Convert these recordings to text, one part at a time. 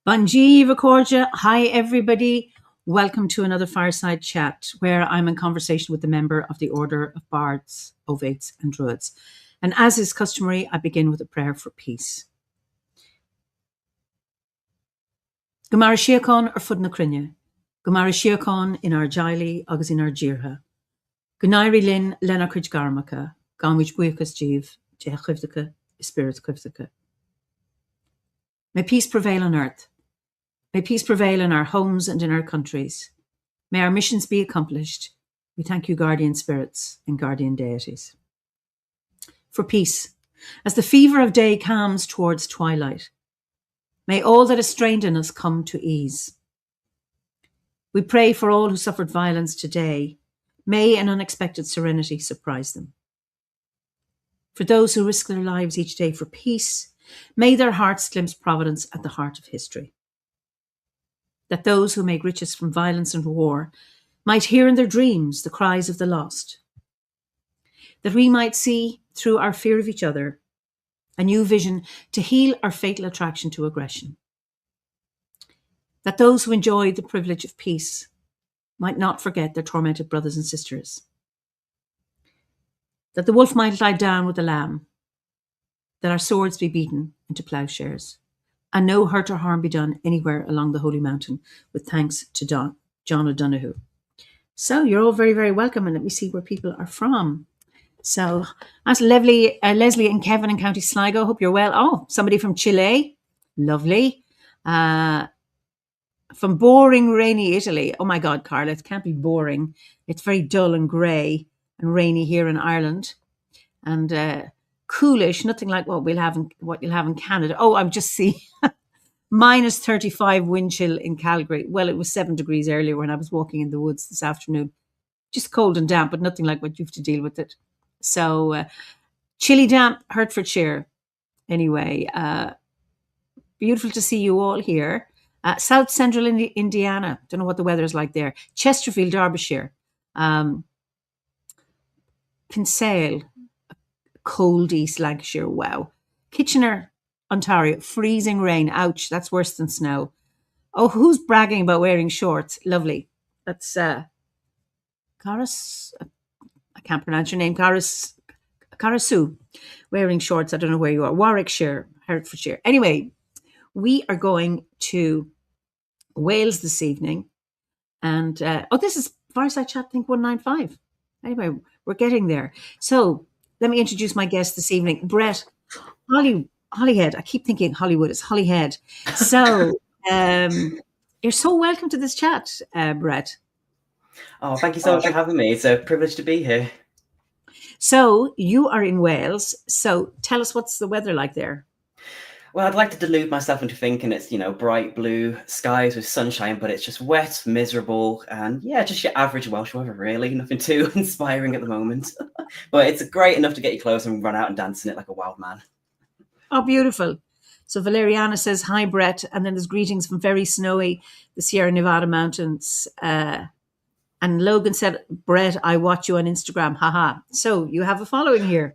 Bonjiva Cordia. Hi, everybody. Welcome to another Fireside Chat where I'm in conversation with a member of the Order of Bards, Ovates and Druids. And as is customary, I begin with a prayer for peace. Gomara Siacon ar fud na crinne. Gomara Siacon in our Jaili agus in our Jirha. Gnairi Lin Lena Cridge Garmaka. Ganwich Buikas Jeev, Je Chivdaka, Spirit Chivdaka. May peace prevail on earth. May peace prevail in our homes and in our countries. May our missions be accomplished. We thank you, guardian spirits and guardian deities. For peace, as the fever of day calms towards twilight, may all that is strained in us come to ease. We pray for all who suffered violence today. May an unexpected serenity surprise them. For those who risk their lives each day for peace, may their hearts glimpse providence at the heart of history. That those who make riches from violence and war might hear in their dreams the cries of the lost. That we might see, through our fear of each other, a new vision to heal our fatal attraction to aggression. That those who enjoy the privilege of peace might not forget their tormented brothers and sisters. That the wolf might lie down with the lamb. That our swords be beaten into ploughshares. And no hurt or harm be done anywhere along the Holy Mountain, with thanks to John O'Donoghue. So you're all very, very welcome, and let me see where people are from. So that's Leslie and Kevin in County Sligo. Hope you're well. Oh, somebody from Chile. Lovely. From boring, rainy Italy. Oh my God, Carla, it can't be boring. It's very dull and grey and rainy here in Ireland. And coolish, nothing like what you'll have in Canada. Oh, I'm just seeing minus 35 wind chill in Calgary. Well, it was 7 degrees earlier when I was walking in the woods this afternoon. Just cold and damp, but nothing like what you have to deal with it. So chilly, damp, Hertfordshire. Anyway, beautiful to see you all here. South Central Indiana. Don't know what the weather is like there. Chesterfield, Derbyshire. Kinsale. Cold East Lancashire, wow. Kitchener, Ontario, freezing rain, ouch, that's worse than snow. Oh, who's bragging about wearing shorts? Lovely. That's Caras, I can't pronounce your name, Carasu, wearing shorts, I don't know where you are. Warwickshire, Hertfordshire. Anyway, we are going to Wales this evening. And, this is Fireside Chat, I think 195. Anyway, we're getting there. So, let me introduce my guest this evening, Brett Hollyhead. I keep thinking Hollywood, it's Hollyhead. So you're so welcome to this chat, Brett. Oh, thank you so much for having me. It's a privilege to be here. So you are in Wales. So tell us, what's the weather like there? Well, I'd like to delude myself into thinking it's, bright blue skies with sunshine, but it's just wet, miserable, and just your average Welsh weather, really. Nothing too inspiring at the moment. But it's great enough to get you close and run out and dance in it like a wild man. Oh, beautiful. So Valeriana says, hi, Brett. And then there's greetings from very snowy, the Sierra Nevada mountains. And Logan said, Brett, I watch you on Instagram. Haha. So you have a following here.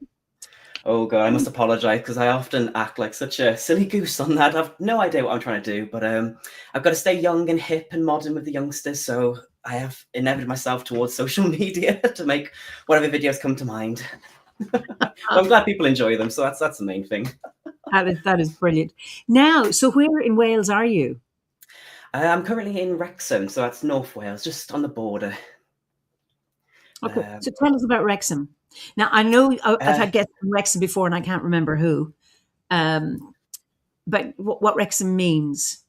Oh, God, I must apologise because I often act like such a silly goose on that. I've no idea what I'm trying to do, but I've got to stay young and hip and modern with the youngsters, so I have inevited myself towards social media to make whatever videos come to mind. I'm glad people enjoy them, so that's the main thing. That is brilliant. Now, so where in Wales are you? I'm currently in Wrexham, so that's North Wales, just on the border. Okay, so tell us about Wrexham. Now, I know I've had guests from Wrexham before and I can't remember who, but what Wrexham means?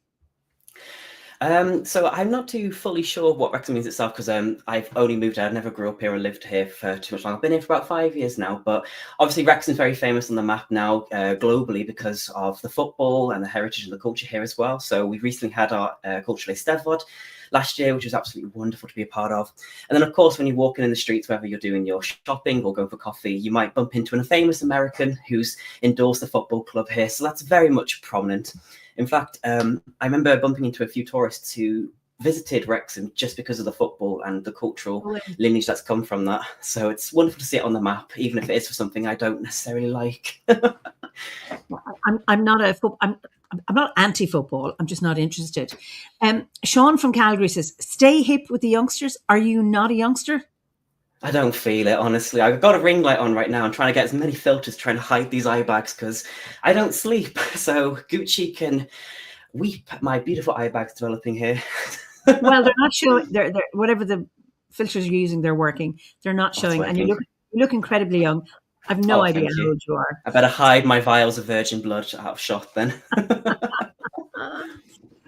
So I'm not too fully sure what Wrexham means itself because I've only moved out. I never grew up here and lived here for too much long. I've been here for about 5 years now, but obviously Wrexham's very famous on the map now globally because of the football and the heritage and the culture here as well. So we recently had our cultural Eisteddfod last year, which was absolutely wonderful to be a part of. And then, of course, when you're walking in the streets, whether you're doing your shopping or going for coffee, you might bump into a famous American who's endorsed the football club here. So that's very much prominent. In fact, I remember bumping into a few tourists who visited Wrexham just because of the football and the cultural lineage that's come from that. So it's wonderful to see it on the map, even if it is for something I don't necessarily like. I'm not I'm not anti-football. I'm just not interested. Sean from Calgary says, "Stay hip with the youngsters. Are you not a youngster?" I don't feel it, honestly. I've got a ring light on right now. I'm trying to get as many filters trying to hide these eye bags because I don't sleep. So Gucci can weep at my beautiful eye bags developing here. Well, they're not showing. They're whatever the filters you're using, they're working. They're not showing, and you look incredibly young. I've no idea how old you are. I better hide my vials of virgin blood out of shot then.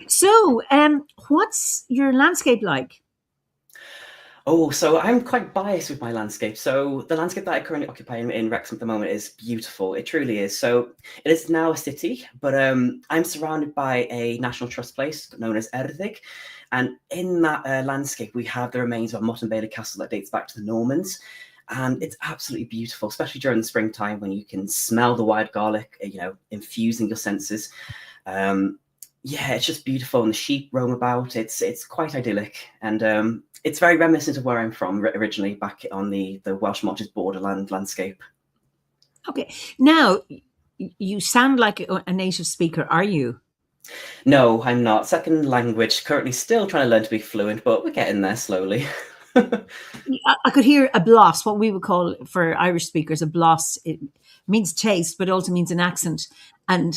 So, what's your landscape like? Oh, so I'm quite biased with my landscape. So the landscape that I currently occupy in Wrexham at the moment is beautiful. It truly is. So it is now a city, but I'm surrounded by a National Trust place known as Erdig. And in that landscape, we have the remains of a Motte and Bailey castle that dates back to the Normans. And it's absolutely beautiful, especially during the springtime when you can smell the wild garlic, infusing your senses. Yeah, it's just beautiful, and the sheep roam about. It's quite idyllic, and it's very reminiscent of where I'm from originally, back on the Welsh Marches borderland landscape. Okay, now you sound like a native speaker. Are you? No, I'm not. Second language. Currently, still trying to learn to be fluent, but we're getting there slowly. I could hear a bloss, what we would call for Irish speakers a bloss. It means taste, but also means an accent, and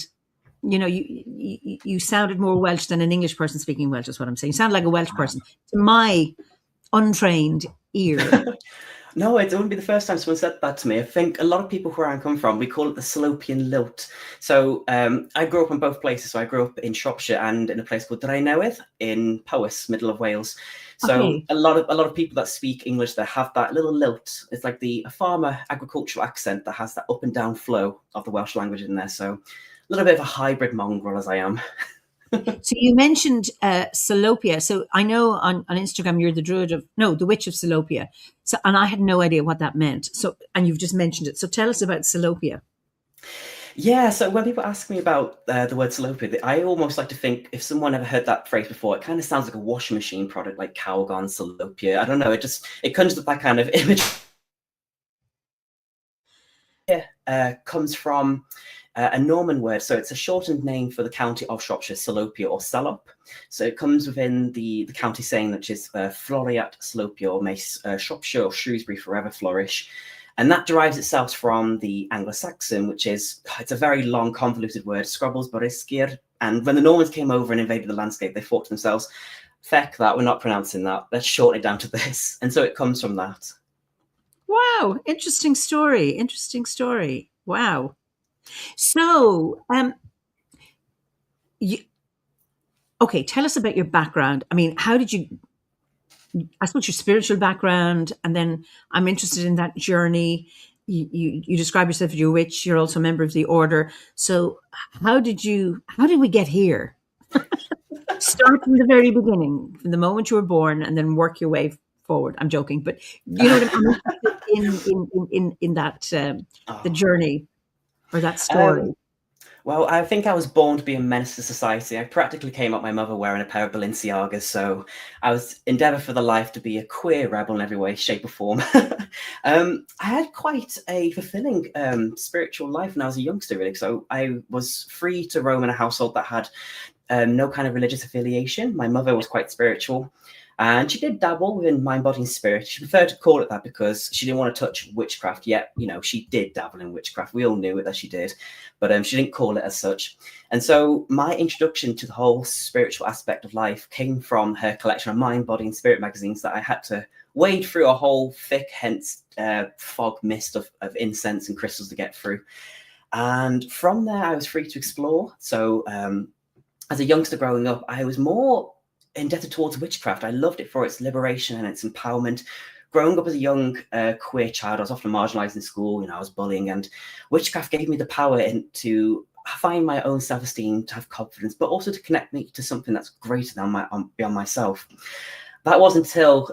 you sounded more Welsh than an English person speaking Welsh, is what I'm saying. You sound like a Welsh person to my untrained ear. No, it wouldn't be the first time someone said that to me. I think a lot of people where I come from, we call it the Salopian lilt. So I grew up in both places. So I grew up in Shropshire and in a place called Drenewydd in Powys, middle of Wales. So Okay. a lot of people that speak English that have that little lilt. It's like a farmer agricultural accent that has that up and down flow of the Welsh language in there. So a little bit of a hybrid mongrel as I am. So you mentioned Salopia. So I know on Instagram you're the witch of Salopia. So, and I had no idea what that meant. So, and you've just mentioned it. So tell us about Salopia. Yeah, so when people ask me about the word Salopia, I almost like to think, if someone ever heard that phrase before, it kind of sounds like a washing machine product, like Calgon, Salopia. I don't know, it conjures up that kind of image. Comes from a Norman word, so it's a shortened name for the county of Shropshire, Salopia or Salop. So it comes within the county saying, which is Floriat Salopia, or may Shropshire or Shrewsbury forever flourish. And that derives itself from the Anglo-Saxon, which is, it's a very long, convoluted word, Scrobbles Borisgir. And when the Normans came over and invaded the landscape, they thought to themselves, feck that, we're not pronouncing that, let's shorten it down to this. And so it comes from that. Wow, interesting story. Interesting story. Wow. So, okay, tell us about your background. I mean, how did you? I suppose your spiritual background, and then I'm interested in that journey. You describe yourself as a witch. You're also a member of the order. So, how did we get here? Start from the very beginning, from the moment you were born, and then work your way forward. I'm joking, but you know what I mean. In that the journey or that story. Well, I think I was born to be a menace to society. I practically came up my mother wearing a pair of Balenciagas, so I was endeavour for the life to be a queer rebel in every way, shape or form. I had quite a fulfilling spiritual life when I was a youngster, really. So I was free to roam in a household that had no kind of religious affiliation. My mother was quite spiritual. And she did dabble within mind, body, and spirit. She preferred to call it that because she didn't want to touch witchcraft yet. She did dabble in witchcraft. We all knew it that she did, but she didn't call it as such. And so my introduction to the whole spiritual aspect of life came from her collection of mind, body, and spirit magazines that I had to wade through a whole thick, hence fog mist of incense and crystals to get through. And from there, I was free to explore. So as a youngster growing up, I was more indebted towards witchcraft. I loved it for its liberation and its empowerment. Growing up as a young queer child, I was often marginalized in school. I was bullying, and witchcraft gave me the power to find my own self-esteem, to have confidence, but also to connect me to something that's greater than beyond myself. That wasn't until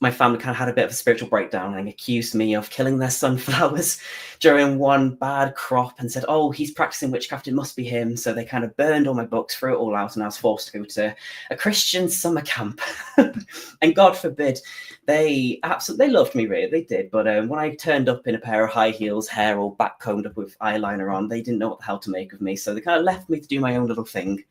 my family kind of had a bit of a spiritual breakdown and accused me of killing their sunflowers during one bad crop and said, oh, he's practicing witchcraft, it must be him. So they kind of burned all my books, threw it all out, and I was forced to go to a Christian summer camp. And God forbid, they loved me, really, they did. But when I turned up in a pair of high heels, hair all back combed up with eyeliner on, they didn't know what the hell to make of me. So they kind of left me to do my own little thing.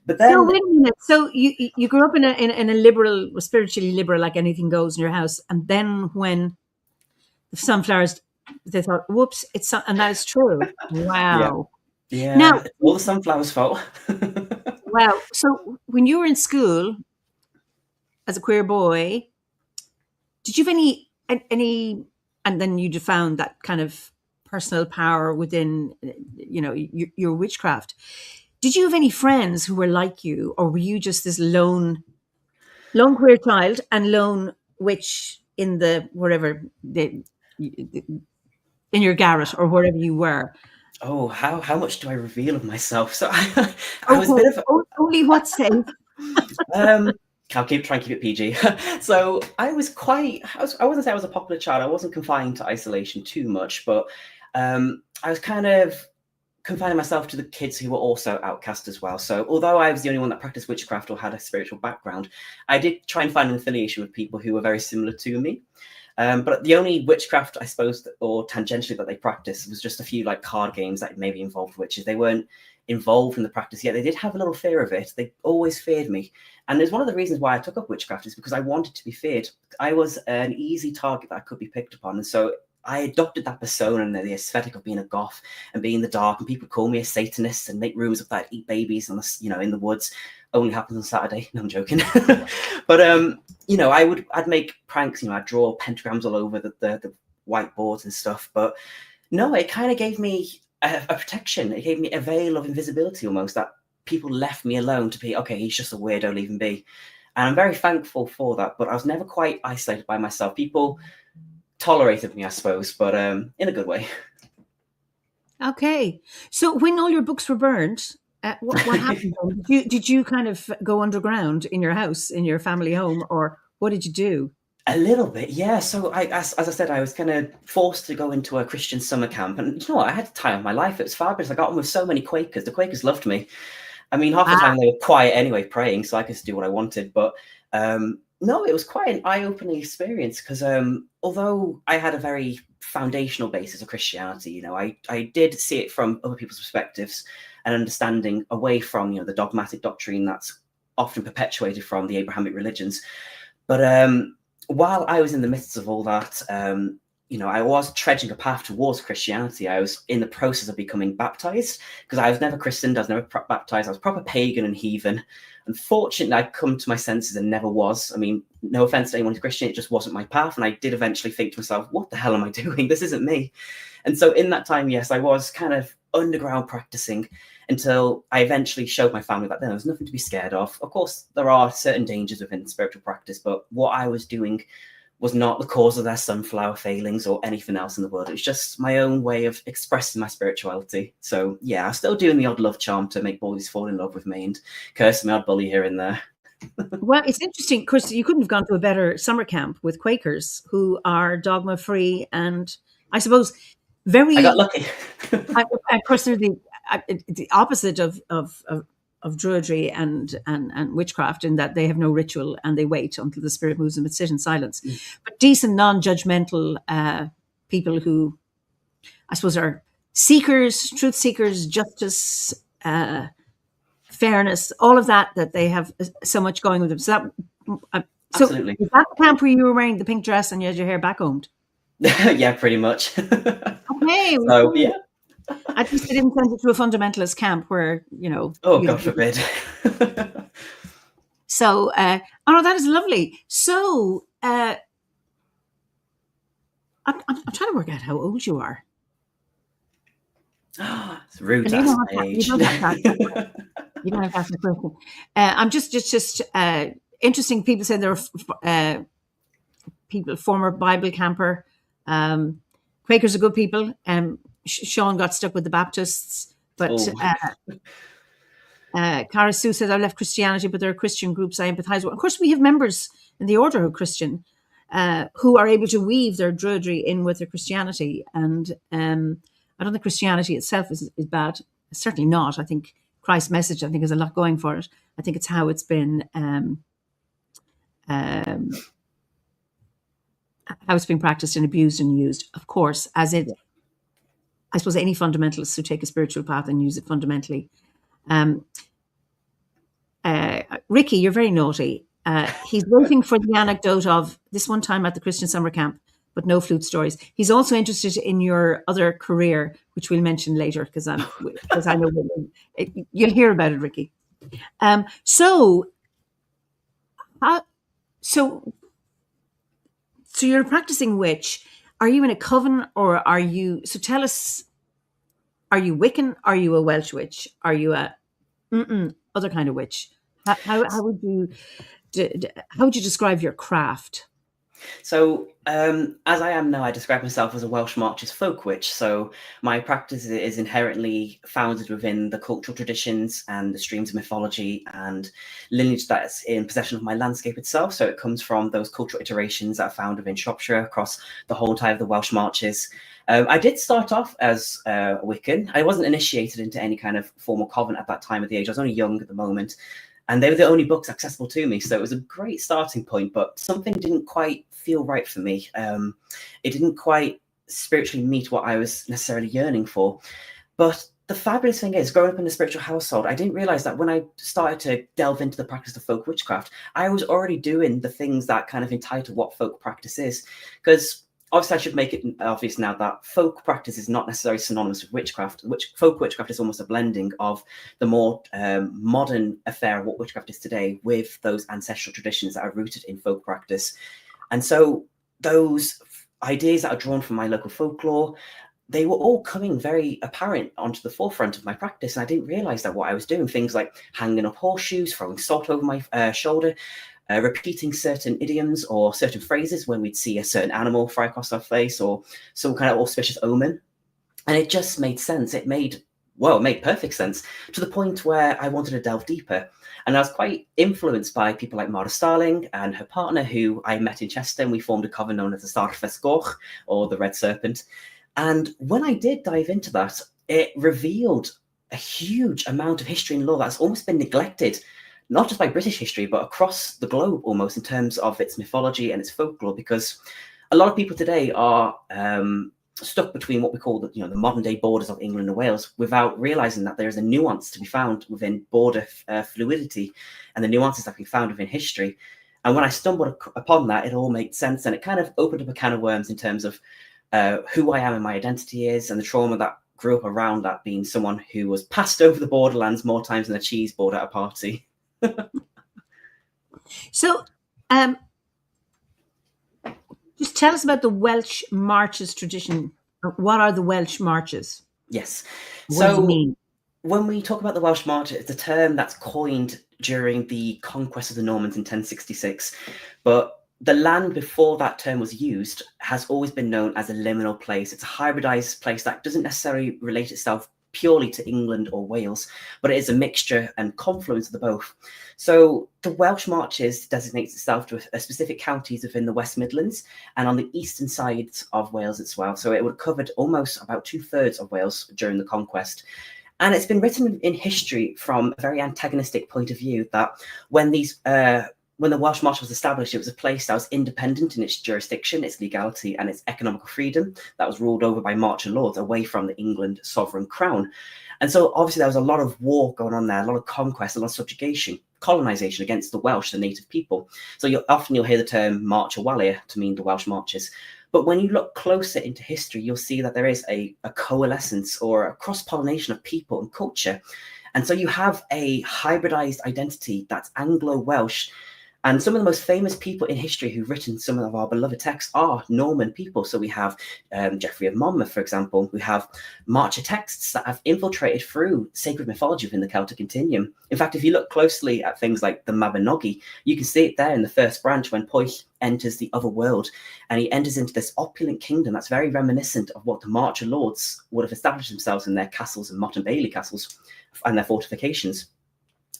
But then, so wait a minute. So you grew up in a liberal, spiritually liberal, like anything goes in your house, and then when the sunflowers, they thought, "Whoops, and that is true." Wow. Yeah. Now, It's all the sunflowers' fault. wow. So when you were in school as a queer boy, did you have any? And then you found that kind of personal power within, your witchcraft. Did you have any friends who were like you, or were you just this lone queer child and lone witch in the wherever in your garret or wherever you were? Oh, how much do I reveal of myself? So I was a bit of only what's safe. I'll try and keep it PG. So I wouldn't say I was a popular child. I wasn't confined to isolation too much, but I was kind of confining myself to the kids who were also outcast as well. So although I was the only one that practiced witchcraft or had a spiritual background, I did try and find an affiliation with people who were very similar to me. But the only witchcraft, I suppose, or tangentially that they practiced was just a few like card games that maybe involved witches. They weren't involved in the practice yet. They did have a little fear of it. They always feared me. And it's one of the reasons why I took up witchcraft is because I wanted to be feared. I was an easy target that could be picked upon. And so I adopted that persona and the aesthetic of being a goth and being in the dark, and people call me a Satanist and make rumors of that I eat babies on the, in the woods. Only happens on Saturday. No, I'm joking. But I'd make pranks. I'd draw pentagrams all over the whiteboards and stuff. But no, it kind of gave me a protection. It gave me a veil of invisibility almost, that people left me alone to be, okay, he's just a weirdo, leave him be. And I'm very thankful for that. But I was never quite isolated by myself. People tolerated me, I suppose, but in a good way. Okay. So when all your books were burned, what happened? Did you kind of go underground in your house, in your family home, or what did you do? A little bit, yeah. So as I said, I was kind of forced to go into a Christian summer camp, and you know what? I had the time of my life. It was fabulous. I got on with so many Quakers. The Quakers loved me. I mean, half the time they were quiet anyway, praying, so I could do what I wanted. But no, it was quite an eye-opening experience because although I had a very foundational basis of Christianity, I did see it from other people's perspectives and understanding away from, the dogmatic doctrine that's often perpetuated from the Abrahamic religions. But while I was in the midst of all that, I was trudging a path towards Christianity. I was in the process of becoming baptized because I was never christened. I was never baptized. I was proper pagan and heathen. Unfortunately, I'd come to my senses and never was. I mean, no offense to anyone who's Christian, it just wasn't my path. And I did eventually think to myself, what the hell am I doing? This isn't me. And so in that time, yes, I was kind of underground practicing until I eventually showed my family that there was nothing to be scared of. Of course, there are certain dangers within spiritual practice, but what I was doing was not the cause of their sunflower failings or anything else in the world. It was just my own way of expressing my spirituality. So yeah, I'm still doing the odd love charm to make boys fall in love with me and curse my odd bully here and there. Well, it's interesting because you couldn't have gone to a better summer camp with Quakers who are dogma free and I suppose very. I got lucky. Of course, they're the opposite of Druidry and witchcraft in that they have no ritual and they wait until the spirit moves them and sit in silence. But decent, non-judgmental people who, I suppose, are seekers, truth seekers, justice, fairness, all of that they have so much going with them. So Absolutely. Was that the camp where you were wearing the pink dress and you had your hair back combed? Yeah, pretty much. Okay. So yeah. At least they didn't send you to a fundamentalist camp where, Oh, God forbid. So, no, that is lovely. So, I'm trying to work out how old you are. It's rude to ask my age. You don't have to ask the question. I'm just interesting. People say there are people, former Bible camper. Quakers are good people. Sean got stuck with the Baptists, but Cara Sue says, I left Christianity, but there are Christian groups I empathize with. Of course, we have members in the Order of Christian who are able to weave their Druidry in with their Christianity. And I don't think Christianity itself is bad. Certainly not. I think Christ's message, I think, has a lot going for it. I think it's how it's been practiced and abused and used, of course, as it, I suppose, any fundamentalists who take a spiritual path and use it fundamentally. Ricky, you're very naughty. He's waiting for the anecdote of this one time at the Christian summer camp, but no flute stories. He's also interested in your other career, which we'll mention later because I know you'll hear about it, Ricky. So you're a practicing witch. Are you in a coven, or are you? So tell us: are you Wiccan? Are you a Welsh witch? Are you a other kind of witch? How would you describe your craft? So, as I am now, I describe myself as a Welsh Marches folk witch. So, my practice is inherently founded within the cultural traditions and the streams of mythology and lineage that's in possession of my landscape itself. So, it comes from those cultural iterations that are found within Shropshire across the whole entire of the Welsh Marches. I did start off as a Wiccan. I wasn't initiated into any kind of formal covenant at that time of the age. I was only young at the moment. And they were the only books accessible to me. So it was a great starting point, but something didn't quite feel right for me. It didn't quite spiritually meet what I was necessarily yearning for. But the fabulous thing is, growing up in a spiritual household, I didn't realize that when I started to delve into the practice of folk witchcraft, I was already doing the things that kind of entitle what folk practice is. Because obviously, I should make it obvious now that folk practice is not necessarily synonymous with witchcraft. Folk witchcraft is almost a blending of the more modern affair of what witchcraft is today with those ancestral traditions that are rooted in folk practice. And so those ideas that are drawn from my local folklore, they were all coming very apparent onto the forefront of my practice. And I didn't realize that what I was doing, things like hanging up horseshoes, throwing salt over my shoulder, repeating certain idioms or certain phrases when we'd see a certain animal fly across our face or some kind of auspicious omen. And it just made sense. It made perfect sense, to the point where I wanted to delve deeper. And I was quite influenced by people like Mara Starling and her partner, who I met in Chester, and we formed a coven known as the Starfes Goch, or the Red Serpent. And when I did dive into that, it revealed a huge amount of history and lore that's almost been neglected, not just by British history, but across the globe almost, in terms of its mythology and its folklore, because a lot of people today are stuck between what we call the modern day borders of England and Wales, without realizing that there is a nuance to be found within border fluidity and the nuances that can be found within history. And when I stumbled upon that, it all made sense, and it kind of opened up a can of worms in terms of who I am and my identity is, and the trauma that grew up around that, being someone who was passed over the borderlands more times than a cheese board at a party. So, just tell us about the Welsh Marches tradition. What are the Welsh Marches? Yes. What does it mean? When we talk about the Welsh March, it's a term that's coined during the conquest of the Normans in 1066. But the land before that term was used has always been known as a liminal place. It's a hybridized place that doesn't necessarily relate itself purely to England or Wales, but it is a mixture and confluence of the both. So the Welsh Marches designates itself to a specific counties within the West Midlands and on the eastern sides of Wales as well. So it would have covered almost about 2/3 of Wales during the conquest. And it's been written in history from a very antagonistic point of view, that when the Welsh March was established, it was a place that was independent in its jurisdiction, its legality, and its economical freedom, that was ruled over by marcher lords away from the England sovereign crown. And so obviously there was a lot of war going on there, a lot of conquest, a lot of subjugation, colonization against the Welsh, the native people. So you'll hear the term Marcher Walia to mean the Welsh Marches. But when you look closer into history, you'll see that there is a coalescence or a cross-pollination of people and culture. And so you have a hybridized identity that's Anglo-Welsh. And some of the most famous people in history who've written some of our beloved texts are Norman people. So we have Geoffrey of Monmouth, for example. We have Marcher texts that have infiltrated through sacred mythology within the Celtic continuum. In fact, if you look closely at things like the Mabinogi, you can see it there in the first branch when Pwyll enters the other world, and he enters into this opulent kingdom that's very reminiscent of what the Marcher lords would have established themselves in their castles and Motte and Bailey castles and their fortifications.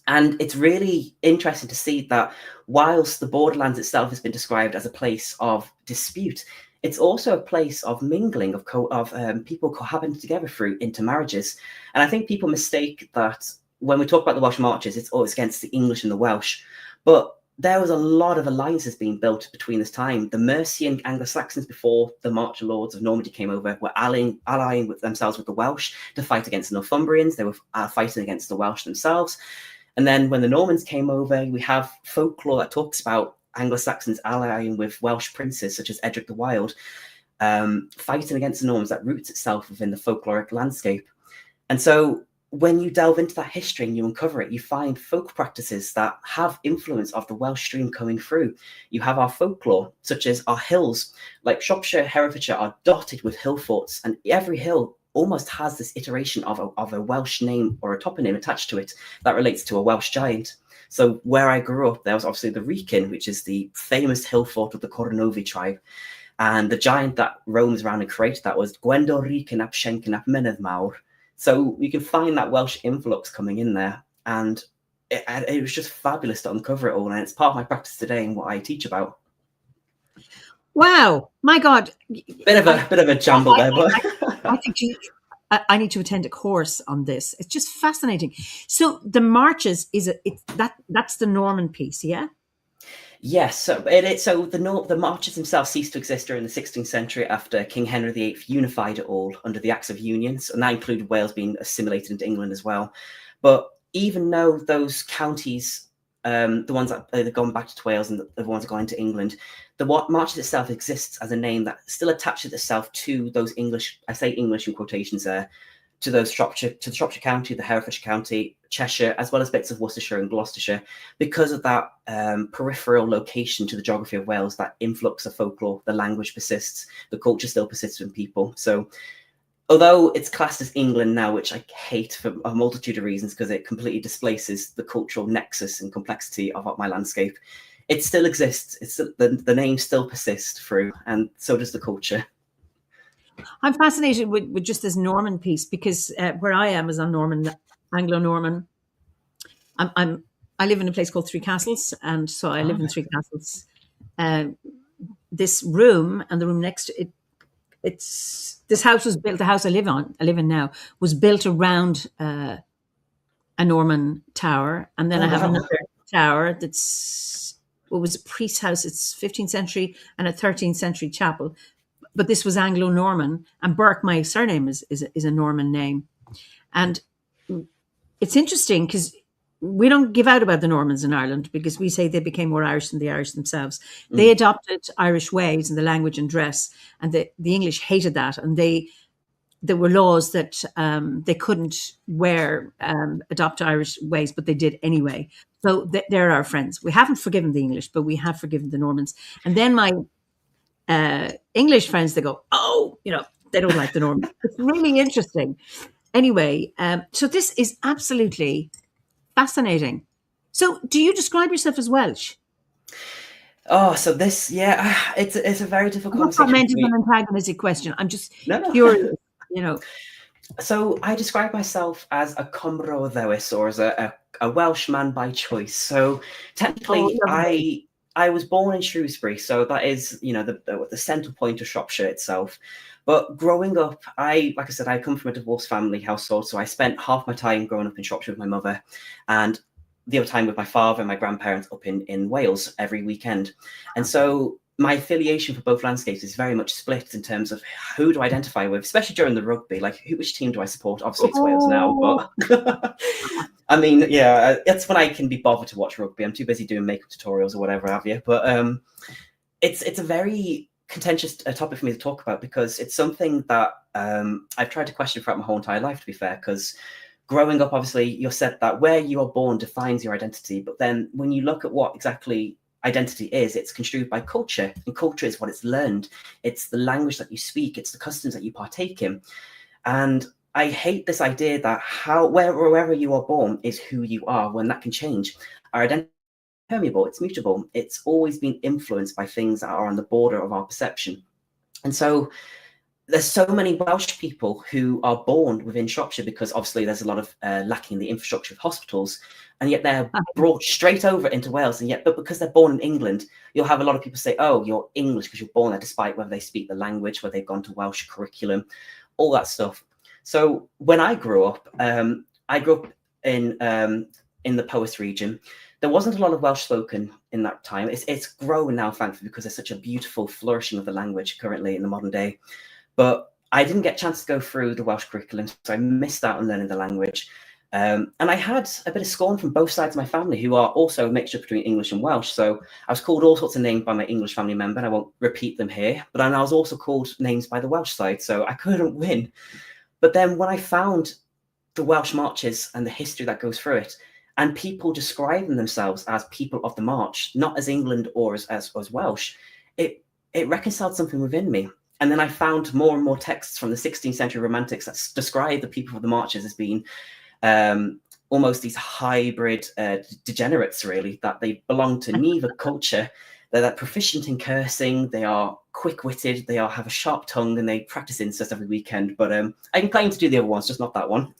And it's really interesting to see that whilst the borderlands itself has been described as a place of dispute, it's also a place of mingling, of people cohabiting together through intermarriages. And I think people mistake that when we talk about the Welsh marches, it's always against the English and the Welsh. But there was a lot of alliances being built between this time. The Mercian Anglo-Saxons, before the Marcher Lords of Normandy came over, were allying with themselves with the Welsh to fight against the Northumbrians. They were fighting against the Welsh themselves. And then when the Normans came over, we have folklore that talks about Anglo-Saxons allying with Welsh princes such as Edric the Wild, fighting against the Normans that roots itself within the folkloric landscape. And so when you delve into that history and you uncover it, you find folk practices that have influence of the Welsh stream coming through. You have our folklore, such as our hills, like Shropshire, Herefordshire are dotted with hill forts, and every hill almost has this iteration of a Welsh name or a toponym attached to it that relates to a Welsh giant. So where I grew up, there was obviously the Wrekin, which is the famous hill fort of the Cornovi tribe. And the giant that roams around and created that was Gwendol Wrekin ap Shenkin ap Mynydd Mawr. So you can find that Welsh influx coming in there. And it was just fabulous to uncover it all. And it's part of my practice today and what I teach about. Wow, my God! Bit of a jumble there, but I think I need to attend a course on this. It's just fascinating. So the marches that's the Norman piece, yeah? Yes. So the marches themselves ceased to exist during the 16th century after King Henry VIII unified it all under the Acts of Union, and that included Wales being assimilated into England as well. But even though those counties, the ones that have gone back to Wales and the ones that gone into England, the marches itself exists as a name that still attaches itself to those English, I say English in quotations there, to the Shropshire County, the Herefordshire County, Cheshire, as well as bits of Worcestershire and Gloucestershire, because of that peripheral location to the geography of Wales, that influx of folklore, the language persists, the culture still persists in people. So although it's classed as England now, which I hate for a multitude of reasons because it completely displaces the cultural nexus and complexity of my landscape, it still exists. It's the name still persists through, and so does the culture. I'm fascinated with just this Norman piece because where I am is on Anglo-Norman. I live in a place called Three Castles, and so I live in Three Castles. This room and the room next to it, this house was built. The house I live in now was built around a Norman tower, and then I have another tower that's what was a priest's house. It's 15th century and a 13th century chapel. But this was Anglo-Norman, and Burke, my surname, is a Norman name. And it's interesting because we don't give out about the Normans in Ireland because we say they became more Irish than the Irish themselves. They adopted Irish ways and the language and dress, and the English hated that. And there were laws that they couldn't adopt Irish ways, but they did anyway. So they're our friends. We haven't forgiven the English, but we have forgiven the Normans. And then my English friends, they go, oh, they don't like the Normans. It's really interesting. Anyway, so this is absolutely fascinating. So do you describe yourself as Welsh? Oh, so this, it's a very difficult conversation. I'm not meant as an antagonistic question. I'm just curious, So I describe myself as a Cymro Ddewis, or as a Welshman by choice. So technically, I was born in Shrewsbury, so that is, the centre point of Shropshire itself. But growing up, like I said, I come from a divorced family household, so I spent half my time growing up in Shropshire with my mother, and the other time with my father and my grandparents up in Wales every weekend. And so my affiliation for both landscapes is very much split in terms of who do I identify with, especially during the rugby. Like, which team do I support? Obviously, it's Wales now, but I mean, it's when I can be bothered to watch rugby. I'm too busy doing makeup tutorials or whatever have you. But it's a very contentious topic for me to talk about because it's something that I've tried to question throughout my whole entire life, to be fair, because growing up, obviously, you're said that where you are born defines your identity. But then when you look at what exactly identity is, it's construed by culture, and culture is what it's learned. It's the language that you speak. It's the customs that you partake in. And I hate this idea that wherever you are born is who you are, when that can change. Our identity is permeable, it's mutable. It's always been influenced by things that are on the border of our perception. And so there's so many Welsh people who are born within Shropshire, because obviously there's a lot of lacking in the infrastructure of hospitals, and yet they're brought straight over into Wales. And yet, but because they're born in England, you'll have a lot of people say, oh, you're English because you're born there, despite whether they speak the language, whether they've gone to Welsh curriculum, all that stuff. So when I grew up in the Powys region. There wasn't a lot of Welsh spoken in that time. It's grown now, thankfully, because there's such a beautiful flourishing of the language currently in the modern day. But I didn't get a chance to go through the Welsh curriculum, so I missed out on learning the language. And I had a bit of scorn from both sides of my family, who are also a mixture between English and Welsh. So I was called all sorts of names by my English family member, and I won't repeat them here. But I was also called names by the Welsh side, so I couldn't win. But then when I found the Welsh marches and the history that goes through it, and people describing themselves as people of the march, not as England or as Welsh, it reconciled something within me. And then I found more and more texts from the 16th century Romantics that describe the people of the marches as being almost these hybrid degenerates, really, that they belong to neither culture. They're proficient in cursing, they are quick-witted, they have a sharp tongue, and they practice incest every weekend. But I can claim to do the other ones, just not that one.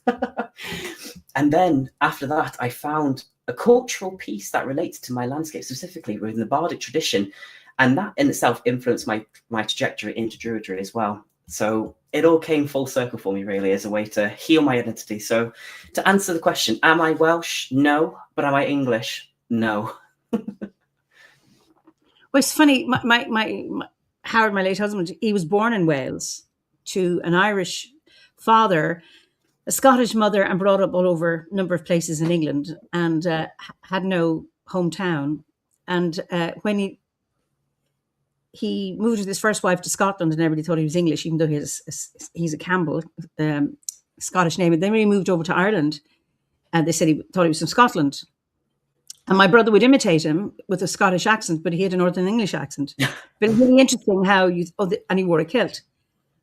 And then after that, I found a cultural piece that relates to my landscape, specifically within the bardic tradition. And that in itself influenced my trajectory into Druidry as well. So it all came full circle for me, really, as a way to heal my identity. So to answer the question, am I Welsh? No. But am I English? No. Well, it's funny. My Howard, my late husband, he was born in Wales to an Irish father, a Scottish mother, and brought up all over a number of places in England, and had no hometown. And when he moved with his first wife to Scotland, and everybody thought he was English, even though he's a Campbell, Scottish name. And then when he moved over to Ireland, and they said he thought he was from Scotland. And my brother would imitate him with a Scottish accent, but he had a Northern English accent. But it's really interesting how and he wore a kilt.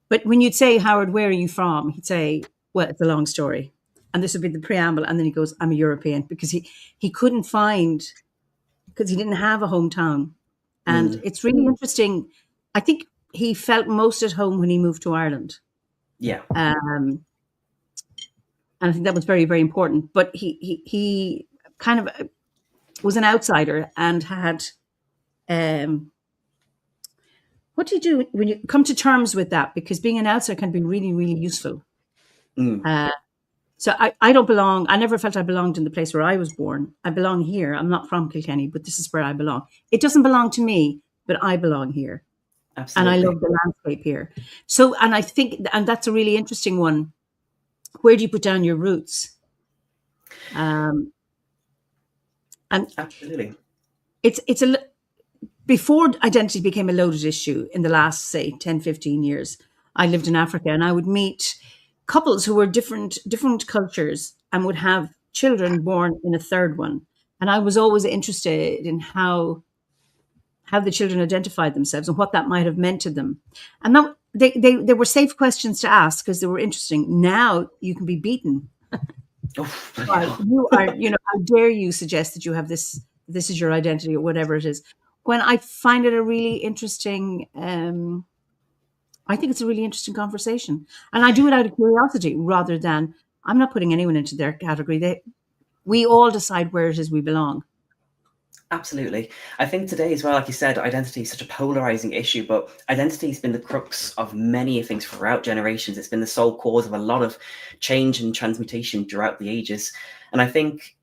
But when you'd say, Howard, where are you from? He'd say, well, it's a long story. And this would be the preamble. And then he goes, I'm a European, because he couldn't find, because he didn't have a hometown. And it's really interesting. I think he felt most at home when he moved to Ireland. Yeah. And I think that was very, very important. But he kind of was an outsider and had, what do you do when you come to terms with that? Because being an outsider can be really, really useful. So I don't belong. I never felt I belonged in the place where I was born. I belong here. I'm not from Kilkenny, but this is where I belong. It doesn't belong to me, but I belong here. Absolutely. And I love the landscape here. So, and I think, and that's a really interesting one. Where do you put down your roots? And absolutely, it's before identity became a loaded issue in the last, say, 10, 15 years, I lived in Africa, and I would meet couples who were different cultures and would have children born in a third one. And I was always interested in how the children identified themselves and what that might have meant to them. And that they were safe questions to ask because they were interesting. Now you can be beaten. You are, how dare you suggest that you have this is your identity or whatever it is. When I find it a really interesting, I think it's a really interesting conversation. And I do it out of curiosity rather than, I'm not putting anyone into their category. We all decide where it is we belong. Absolutely. I think today as well, like you said, identity is such a polarizing issue, but identity has been the crux of many things throughout generations. It's been the sole cause of a lot of change and transmutation throughout the ages. And I think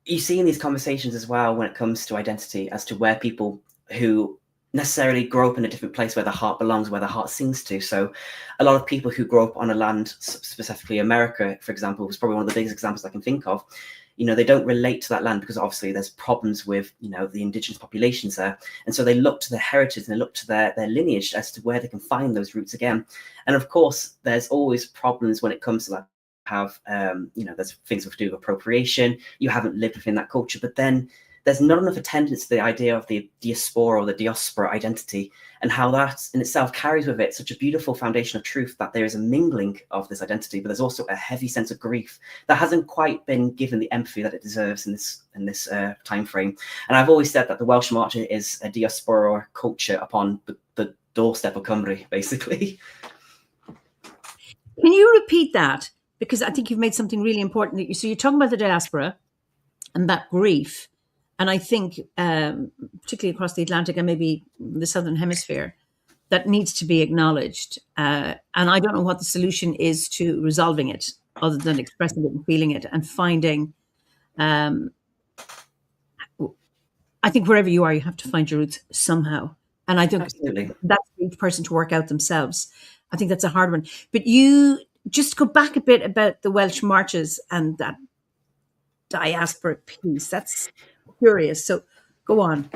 you see in these conversations as well, when it comes to identity, as to where people who necessarily grow up in a different place where the heart belongs, where the heart sings to. So a lot of people who grow up on a land, specifically America, for example, was probably one of the biggest examples I can think of. They don't relate to that land because obviously there's problems with, the indigenous populations there. And so they look to their heritage and they look to their lineage as to where they can find those roots again. And of course, there's always problems when it comes to that. There's things to do with appropriation. You haven't lived within that culture, but then there's not enough attendance to the idea of the diaspora or the diaspora identity, and how that in itself carries with it such a beautiful foundation of truth that there is a mingling of this identity, but there's also a heavy sense of grief that hasn't quite been given the empathy that it deserves in this time frame. And I've always said that the Welsh March is a diaspora culture upon the doorstep of Cymru, basically. Can you repeat that? Because I think you've made something really important. So you're talking about the diaspora and that grief. And I think, particularly across the Atlantic and maybe the Southern Hemisphere, that needs to be acknowledged. And I don't know what the solution is to resolving it, other than expressing it and feeling it and finding. I think wherever you are, you have to find your roots somehow. And I think Absolutely. that's for each person to work out themselves. I think that's a hard one. But you just go back a bit about the Welsh marches and that diaspora piece. That's curious. So go on.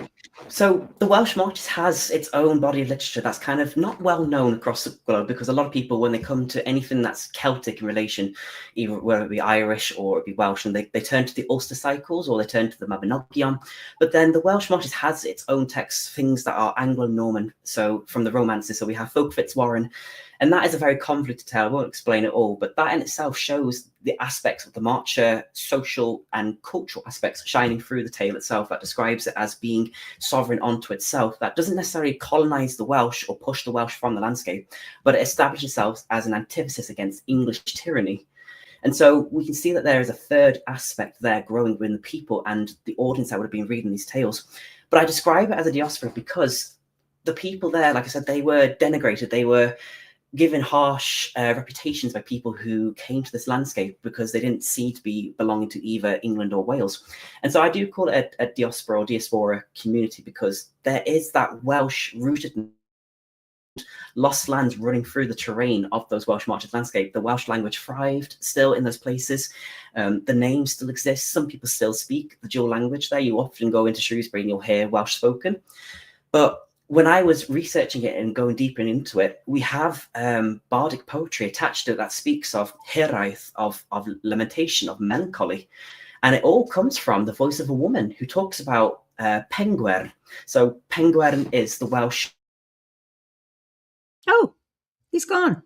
So the Welsh Marches has its own body of literature that's kind of not well known across the globe, because a lot of people, when they come to anything that's Celtic in relation, either whether it be Irish or it be Welsh, and they turn to the Ulster Cycles or they turn to the Mabinogion. But then the Welsh Marches has its own texts, things that are Anglo-Norman, so from the Romances. So we have Folk Fitzwarren, and that is a very convoluted tale. I won't explain it all, but that in itself shows the aspects of the Marcher, social and cultural aspects shining through the tale itself, that describes it as being sovereign unto itself, that doesn't necessarily colonize the Welsh or push the Welsh from the landscape, but it establishes itself as an antithesis against English tyranny. And so we can see that there is a third aspect there growing within the people and the audience that would have been reading these tales. But I describe it as a diaspora because the people there, like I said, they were denigrated. They were given harsh reputations by people who came to this landscape because they didn't seem to be belonging to either England or Wales. And so I do call it a diaspora or diaspora community, because there is that Welsh rooted lost lands running through the terrain of those Welsh Marches landscape. The Welsh language thrived still in those places. The names still exist. Some people still speak the dual language there. You often go into Shrewsbury and you'll hear Welsh spoken. But when I was researching it and going deeper into it, we have bardic poetry attached to it that speaks of hiraeth, of lamentation, of melancholy. And it all comes from the voice of a woman who talks about Pengwern. So Pengwern is the Welsh. Oh, he's gone.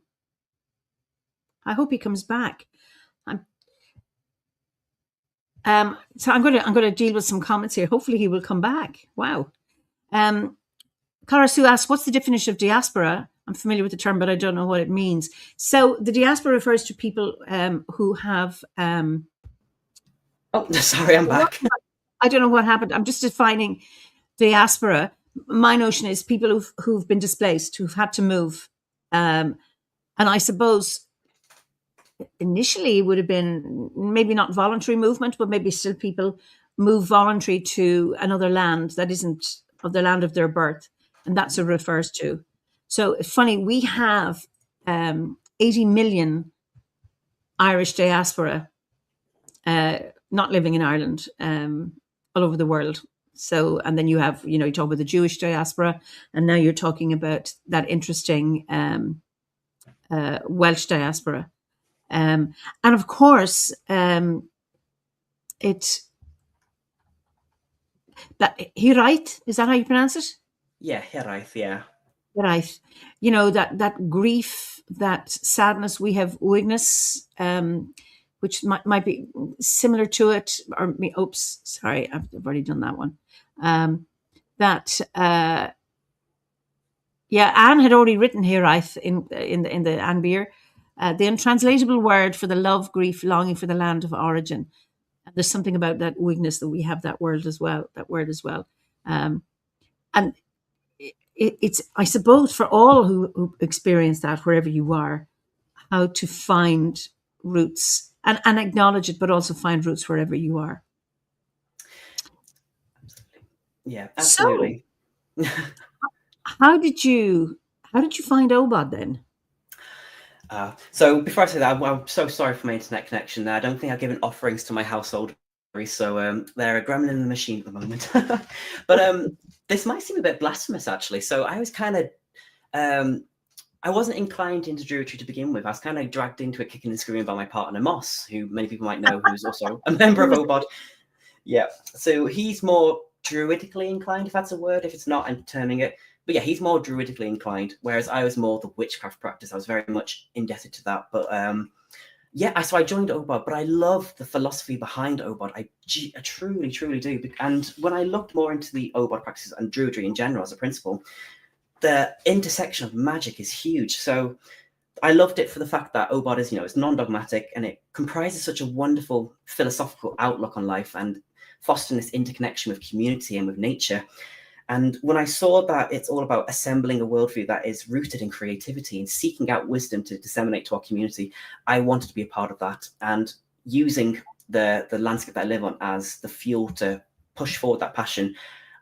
I hope he comes back. So I'm going to deal with some comments here. Hopefully he will come back. Wow. Cara Sue asks, what's the definition of diaspora? I'm familiar with the term, but I don't know what it means. So the diaspora refers to people who have... Oh, sorry, I'm back. I don't know what happened. I'm just defining diaspora. My notion is people who've been displaced, who've had to move. And I suppose initially it would have been maybe not voluntary movement, but maybe still people move voluntary to another land that isn't of the land of their birth. And that's what it refers to. So it's funny, we have 80 million Irish diaspora not living in Ireland, all over the world. So, and then you have, you talk about the Jewish diaspora, and now you're talking about that interesting Welsh diaspora. And of course, that hiraeth, is that how you pronounce it? Yeah, hiraeth, yeah. Hiraeth. That grief, that sadness. We have uignas, which might be similar to it. Or oops, sorry, I've already done that one. Anne had already written hiraeth in the Eimear, the untranslatable word for the love, grief, longing for the land of origin. And there's something about that uignas that we have that word as well. And it's, I suppose, for all who experience that, wherever you are, how to find roots and acknowledge it, but also find roots wherever you are. Yeah, absolutely. So, how did you find Obod then? So before I say that, I'm so sorry for my internet connection there. I don't think I've given offerings to my household, so they're a gremlin in the machine at the moment. But this might seem a bit blasphemous, actually. So I was kind of, I wasn't inclined into Druidry to begin with. I was kind of dragged into it kicking and screaming by my partner, Moss, who many people might know, who's also a member of Obod. Yeah, so he's more druidically inclined, if that's a word. If it's not, I'm terming it. But yeah, he's more druidically inclined, whereas I was more the witchcraft practice. I was very much indebted to that. But yeah, so I joined Obod, but I love the philosophy behind Obod. I truly, truly do. And when I looked more into the Obod practices and Druidry in general as a principle, the intersection of magic is huge. So I loved it for the fact that Obod is, it's non-dogmatic, and it comprises such a wonderful philosophical outlook on life and fostering this interconnection with community and with nature. And when I saw that it's all about assembling a worldview that is rooted in creativity and seeking out wisdom to disseminate to our community, I wanted to be a part of that, and using the landscape that I live on as the fuel to push forward that passion.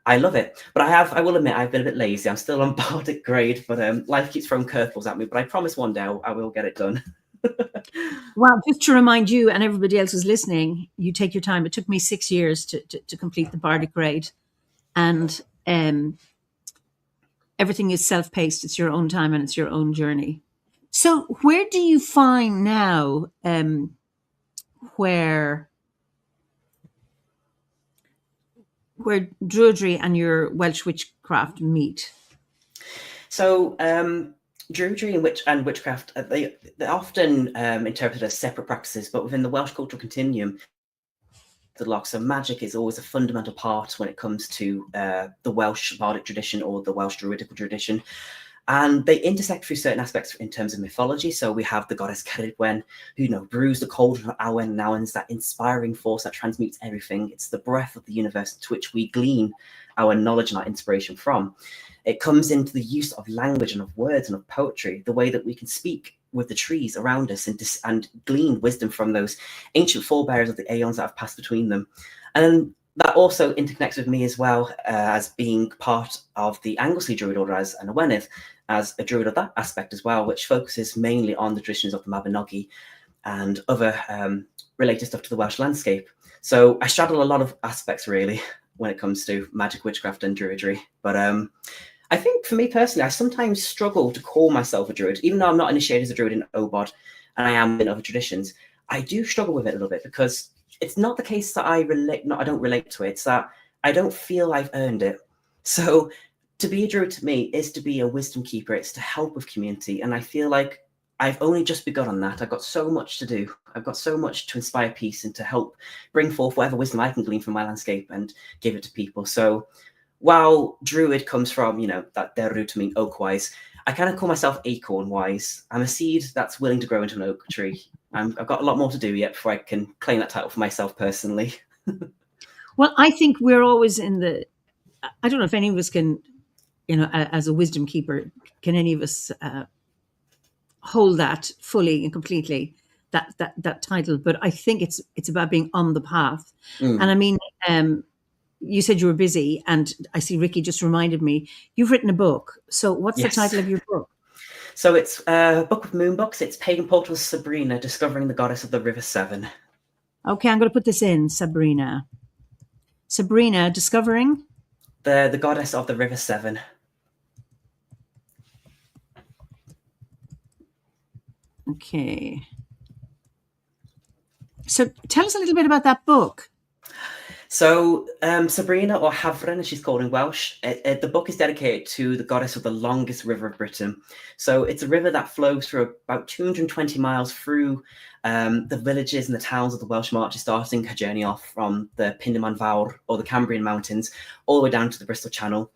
I love it. But I will admit, I've been a bit lazy. I'm still on bardic grade, but life keeps throwing curveballs at me. But I promise one day I will get it done. Well, just to remind you and everybody else who's listening, you take your time. It took me 6 years to complete the bardic grade. And everything is self-paced. It's your own time and it's your own journey. So where do you find now where Druidry and your Welsh witchcraft meet? So Druidry and witchcraft, they're often interpreted as separate practices, but within the Welsh cultural continuum, so magic is always a fundamental part when it comes to the Welsh bardic tradition or the Welsh druidical tradition. And they intersect through certain aspects in terms of mythology. So we have the goddess Cerridwen, who brews the cauldron of Awen and Nawens, that inspiring force that transmutes everything. It's the breath of the universe to which we glean our knowledge and our inspiration from. It comes into the use of language and of words and of poetry, the way that we can speak with the trees around us and glean wisdom from those ancient forebears of the aeons that have passed between them. And that also interconnects with me as well, as being part of the Anglesey Druid Order as an Awenydd, as a druid of that aspect as well, which focuses mainly on the traditions of the Mabinogi and other related stuff to the Welsh landscape. So I straddle a lot of aspects really when it comes to magic, witchcraft and druidry. But I think for me personally, I sometimes struggle to call myself a druid, even though I'm not initiated as a druid in Obod and I am in other traditions. I do struggle with it a little bit because it's not the case that I don't relate to it. It's that I don't feel I've earned it. So to be a druid to me is to be a wisdom keeper. It's to help with community. And I feel like I've only just begun on that. I've got so much to do. I've got so much to inspire peace and to help bring forth whatever wisdom I can glean from my landscape and give it to people. So while druid comes from, that their root to mean oak-wise, I kind of call myself acorn-wise. I'm a seed that's willing to grow into an oak tree. I've got a lot more to do yet before I can claim that title for myself personally. Well, I think we're always I don't know if any of us can, as a wisdom keeper, can any of us hold that fully and completely, that title. But I think it's about being on the path. And I mean, you said you were busy, and I see Ricky just reminded me, you've written a book. So what's the title of your book? So it's a book of moon books. It's Pagan Portal's Sabrina, Discovering the Goddess of the River Severn. Okay, I'm going to put this in, Sabrina. Sabrina, Discovering? The Goddess of the River Severn. Okay. So tell us a little bit about that book. So Sabrina, or Havren as she's called in Welsh, the book is dedicated to the goddess of the longest river of Britain. So it's a river that flows through about 220 miles through the villages and the towns of the Welsh Marches, starting her journey off from the Pindaman Fawr or the Cambrian Mountains all the way down to the Bristol Channel.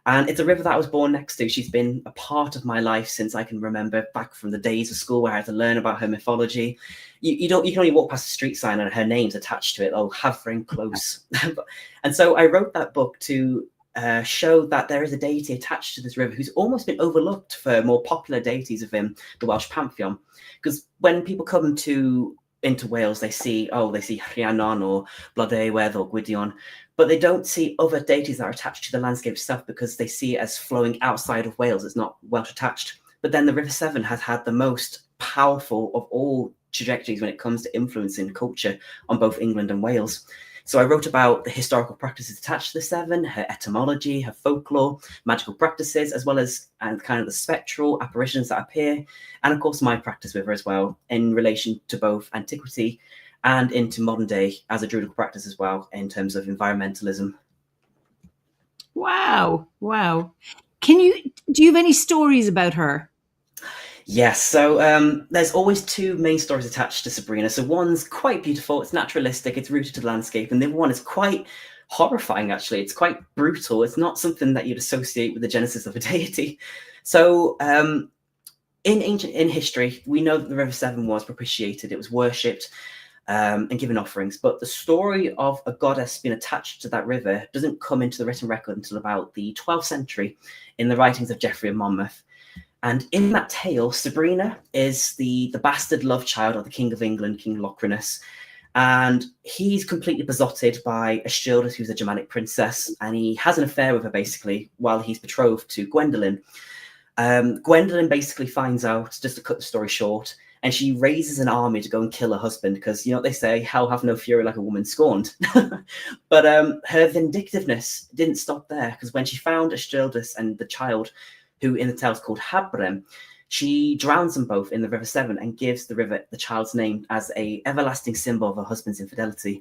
And it's a river that I was born next to. She's been a part of my life since I can remember, back from the days of school where I had to learn about her mythology. You can only walk past a street sign and her name's attached to it. Oh, Havren close. And so I wrote that book to show that there is a deity attached to this river who's almost been overlooked for more popular deities within the Welsh pantheon. Because when people come into Wales, they see Rhiannon or Blodeuwedd or Gwydion, but they don't see other deities that are attached to the landscape stuff because they see it as flowing outside of Wales. It's not Welsh attached. But then the River Severn has had the most powerful of all trajectories when it comes to influencing culture on both England and Wales. So I wrote about the historical practices attached to the Severn, her etymology, her folklore, magical practices, as well as kind of the spectral apparitions that appear, and of course my practice with her as well in relation to both antiquity and into modern day as a druidical practice as well in terms of environmentalism. Wow. Do you have any stories about her? Yes, so there's always two main stories attached to Sabrina. So one's quite beautiful, it's naturalistic, it's rooted to the landscape, and the other one is quite horrifying, actually. It's quite brutal. It's not something that you'd associate with the genesis of a deity. So in history, we know that the River Severn was propitiated, it was worshipped and given offerings. But the story of a goddess being attached to that river doesn't come into the written record until about the 12th century in the writings of Geoffrey of Monmouth. And in that tale, Sabrina is the bastard love child of the King of England, King Locrinus. And he's completely besotted by Estrildis, who's a Germanic princess, and he has an affair with her, basically, while he's betrothed to Gwendolen. Gwendolen basically finds out, just to cut the story short, and she raises an army to go and kill her husband, because, you know what they say, hell have no fury like a woman scorned. But her vindictiveness didn't stop there, because when she found Estrildis and the child, who in the tale is called Habrem, she drowns them both in the River Severn and gives the river the child's name as a everlasting symbol of her husband's infidelity.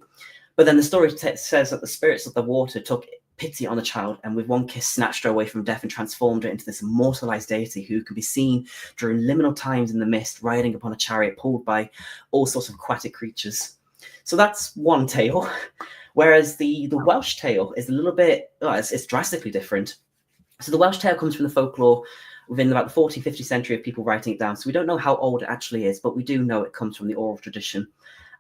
But then the story says that the spirits of the water took pity on the child and with one kiss snatched her away from death and transformed her into this immortalized deity who can be seen during liminal times in the mist, riding upon a chariot pulled by all sorts of aquatic creatures. So that's one tale. Whereas the Welsh tale is a little bit, it's drastically different. So the Welsh tale comes from the folklore within about the 14th, 15th century of people writing it down. So we don't know how old it actually is, but we do know it comes from the oral tradition.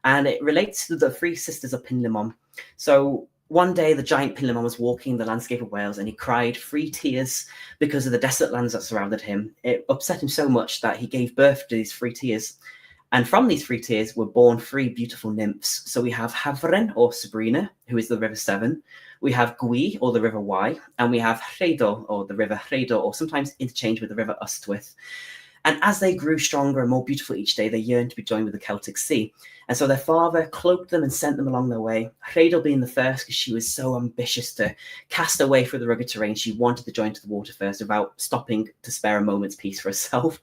And it relates to the three sisters of Plinlimmon. So one day the giant Plinlimmon was walking the landscape of Wales and he cried 3 tears because of the desolate lands that surrounded him. It upset him so much that he gave birth to these 3 tears. And from these 3 tears were born 3 beautiful nymphs. So we have Havren, or Sabrina, who is the River Severn. We have Gwy, or the River Wye, and we have Rheidol, or the River Rheidol, or sometimes interchanged with the River Ystwyth. And as they grew stronger and more beautiful each day, they yearned to be joined with the Celtic Sea. And so their father cloaked them and sent them along their way, Rheidol being the first because she was so ambitious to cast her way through the rugged terrain. She wanted to join to the water first without stopping to spare a moment's peace for herself.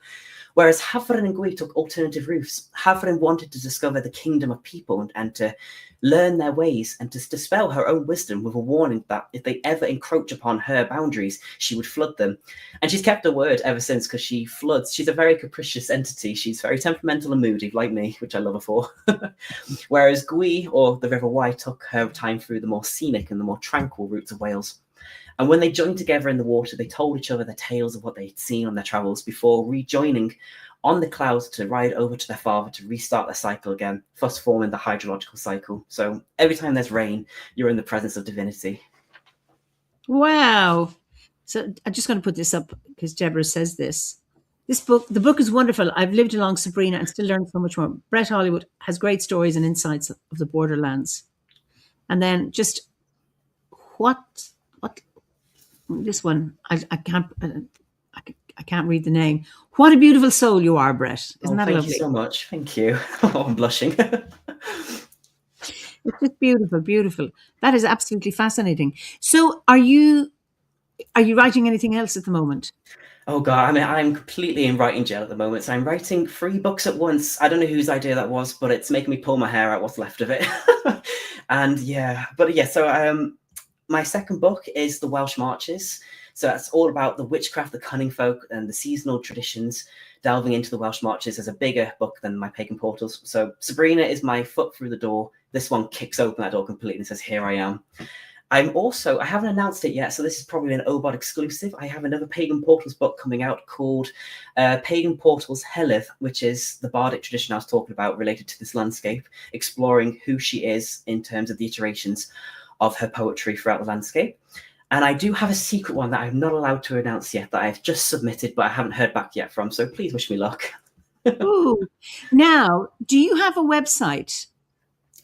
Whereas Havren and Gwy took alternative routes. Havren wanted to discover the kingdom of people and to learn their ways and to dispel her own wisdom with a warning that if they ever encroach upon her boundaries, she would flood them. And she's kept her word ever since because she floods. She's a very capricious entity. She's very temperamental and moody, like me, which I love her for. Whereas Gwy, or the River Wye, took her time through the more scenic and the more tranquil routes of Wales. And when they joined together in the water, they told each other the tales of what they'd seen on their travels before rejoining on the clouds to ride over to their father to restart their cycle again, thus forming the hydrological cycle. So every time there's rain, you're in the presence of divinity. Wow. So I'm just going to put this up because Deborah says this. The book is wonderful. I've lived along Sabrina and still learned so much more. Brett Hollywood has great stories and insights of the borderlands. And then just what this one, I can't read the name. What a beautiful soul you are, Brett. Isn't that lovely? Thank you so much. Thank you. I'm blushing. It's just beautiful, beautiful. That is absolutely fascinating. So are you writing anything else at the moment? Oh God, I mean, I'm completely in writing jail at the moment. So I'm writing 3 books at once. I don't know whose idea that was, but it's making me pull my hair out what's left of it. And so my second book is The Welsh Marches. So that's all about the witchcraft, the cunning folk, and the seasonal traditions, delving into the Welsh Marches as a bigger book than my Pagan Portals. So Sabrina is my foot through the door. This one kicks open that door completely and says, here I am. I haven't announced it yet, so this is probably an OBOD exclusive. I have another Pagan Portals book coming out called Pagan Portals Helith, which is the bardic tradition I was talking about related to this landscape, exploring who she is in terms of the iterations of her poetry throughout the landscape. And I do have a secret one that I'm not allowed to announce yet that I've just submitted, but I haven't heard back yet from. So please wish me luck. Ooh. Now, do you have a website?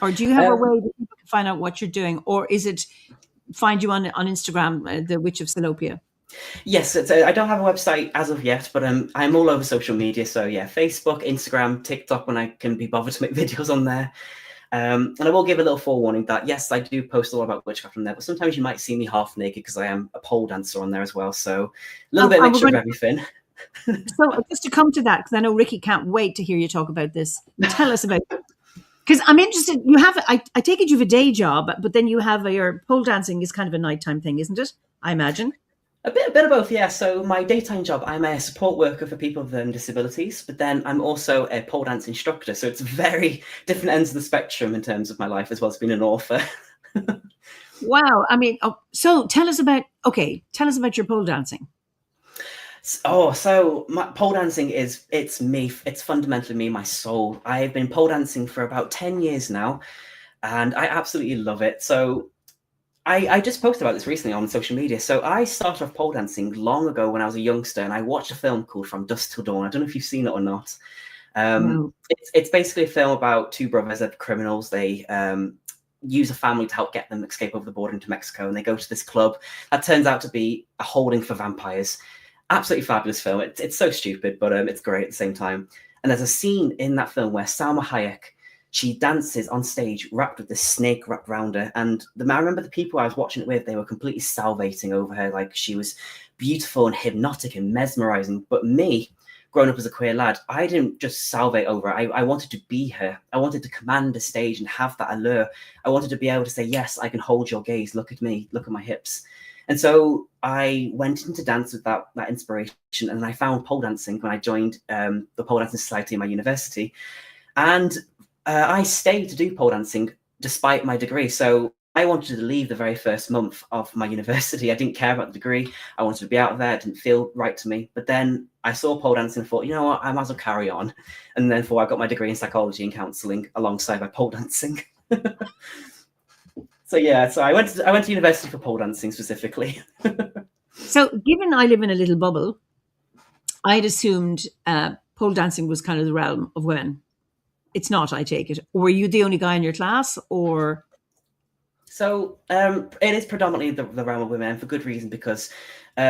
Or do you have a way that people can find out what you're doing? Or is it find you on Instagram, The Witch of Salopia? Yes, I don't have a website as of yet, but I'm all over social media. So yeah, Facebook, Instagram, TikTok, when I can be bothered to make videos on there. And I will give a little forewarning that, yes, I do post a lot about witchcraft on there, but sometimes you might see me half naked because I am a pole dancer on there as well. So a little bit of mixture of everything. So just to come to that, because I know Ricky can't wait to hear you talk about this. Tell us about it. Because I'm interested, you have, I take it you have a day job, but then you have your pole dancing is kind of a nighttime thing, isn't it? I imagine. A bit of both, yeah. So my daytime job, I'm a support worker for people with disabilities, but then I'm also a pole dance instructor. So it's very different ends of the spectrum in terms of my life, as well as being an author. Wow. I mean, so tell us about your pole dancing. So pole dancing it's me. It's fundamentally me, my soul. I've been pole dancing for about 10 years now, and I absolutely love it. So I just posted about this recently on social media. So I started off pole dancing long ago when I was a youngster, and I watched a film called From Dusk Till Dawn. I don't know if you've seen it or not. No. It's basically a film about two brothers that are criminals. They use a family to help get them escape over the border into Mexico, and they go to this club that turns out to be a holding for vampires. Absolutely fabulous film. It's so stupid, but it's great at the same time. And there's a scene in that film where Salma Hayek, she dances on stage wrapped with this snake wrapped around her. And I remember the people I was watching it with, they were completely salivating over her. Like, she was beautiful and hypnotic and mesmerizing. But me, growing up as a queer lad, I didn't just salivate over her. I wanted to be her. I wanted to command the stage and have that allure. I wanted to be able to say, yes, I can hold your gaze. Look at me. Look at my hips. And so I went into dance with that inspiration, and I found pole dancing when I joined the pole dancing society in my university. And I stayed to do pole dancing despite my degree. So I wanted to leave the very first month of my university. I didn't care about the degree. I wanted to be out of there. It didn't feel right to me. But then I saw pole dancing and thought, you know what, I might as well carry on. And then I got my degree in psychology and counselling alongside my pole dancing. So yeah, so I went to university for pole dancing specifically. So, given I live in a little bubble, I'd assumed pole dancing was kind of the realm of women. It's not, I take it. Or were you the only guy in your class, or? So it is predominantly the realm of women, and for good reason, because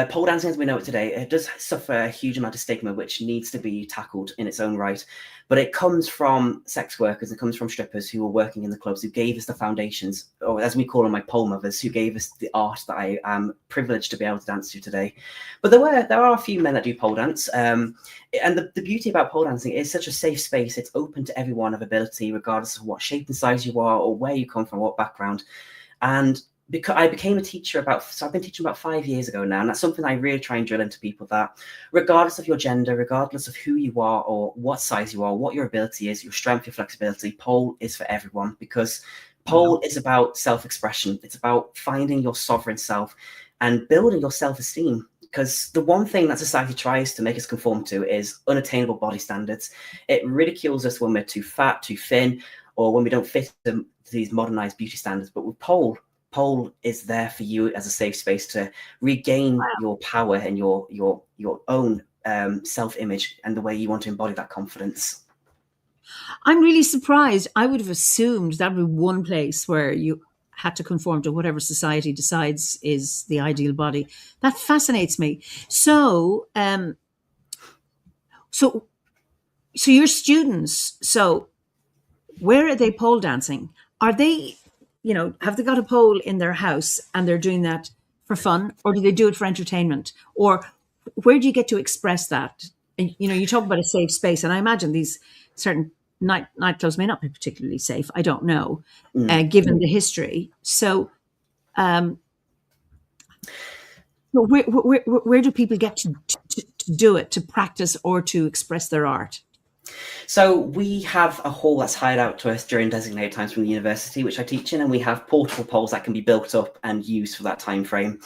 pole dancing as we know it today, it does suffer a huge amount of stigma, which needs to be tackled in its own right. But it comes from sex workers, it comes from strippers who were working in the clubs, who gave us the foundations, or as we call them, my pole mothers, who gave us the art that I am privileged to be able to dance to today. But there are a few men that do pole dance. And the beauty about pole dancing is such a safe space. It's open to everyone of ability, regardless of what shape and size you are or where you come from, what background. And because I became a teacher I've been teaching about 5 years ago now, and that's something I really try and drill into people, that regardless of your gender, regardless of who you are or what size you are, what your ability is, your strength, your flexibility, pole is for everyone, because pole is about self-expression. It's about finding your sovereign self and building your self-esteem. Because the one thing that society tries to make us conform to is unattainable body standards. It ridicules us when we're too fat, too thin, or when we don't fit these modernized beauty standards. But with pole is there for you as a safe space to regain your power and your own self-image and the way you want to embody that confidence. I'm really surprised. I would have assumed that would be one place where you had to conform to whatever society decides is the ideal body. That fascinates me. So, so your students, so where are they pole dancing? Are they, have they got a pole in their house and they're doing that for fun, or do they do it for entertainment? Or where do you get to express that? And, you talk about a safe space, and I imagine these certain nightclubs may not be particularly safe. I don't know, given the history. So, where do people get to do it, to practice or to express their art? So we have a hall that's hired out to us during designated times from the university, which I teach in, and we have portable poles that can be built up and used for that time frame.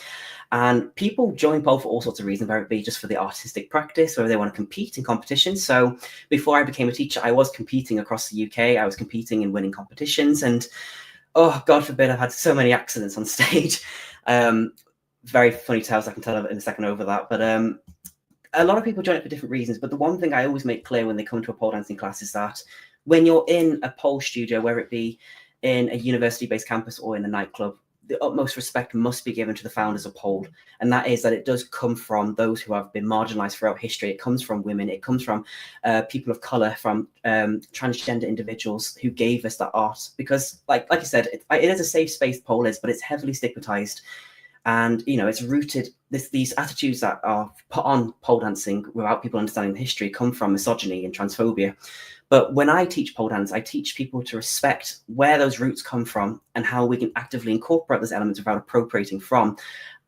And people join pole for all sorts of reasons, whether it be just for the artistic practice or they want to compete in competitions. So before I became a teacher, I was competing across the UK. I was competing in winning competitions, and oh, God forbid, I've had so many accidents on stage. Very funny tales I can tell in a second over that. But a lot of people join it for different reasons. But the one thing I always make clear when they come to a pole dancing class is that when you're in a pole studio, whether it be in a university-based campus or in a nightclub, the utmost respect must be given to the founders of pole. And that is that it does come from those who have been marginalized throughout history. It comes from women. It comes from people of color, from transgender individuals who gave us that art. Because like I said, it is a safe space, pole is, but it's heavily stigmatized. And, it's rooted, these attitudes that are put on pole dancing without people understanding the history come from misogyny and transphobia. But when I teach pole dance, I teach people to respect where those roots come from and how we can actively incorporate those elements without appropriating from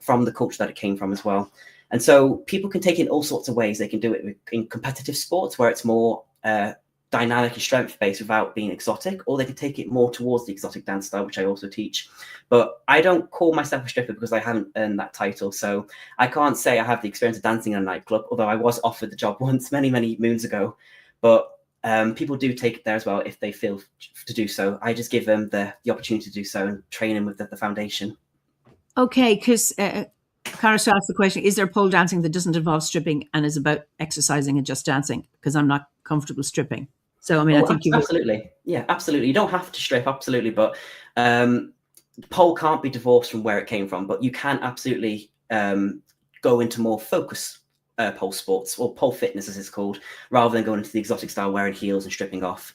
the culture that it came from as well. And so people can take it in all sorts of ways. They can do it in competitive sports where it's more dynamic and strength based without being exotic, or they can take it more towards the exotic dance style, which I also teach. But I don't call myself a stripper because I haven't earned that title. So I can't say I have the experience of dancing in a nightclub, although I was offered the job once many, many moons ago. But people do take it there as well if they feel to do so. I just give them the opportunity to do so and train them with the foundation. Okay, because Karis asked the question, is there pole dancing that doesn't involve stripping and is about exercising and just dancing? Because I'm not comfortable stripping. So, I mean, I think you absolutely. Yeah, absolutely. You don't have to strip, absolutely. But pole can't be divorced from where it came from. But you can absolutely go into more focus pole sports, or pole fitness as it's called, rather than going into the exotic style wearing heels and stripping off.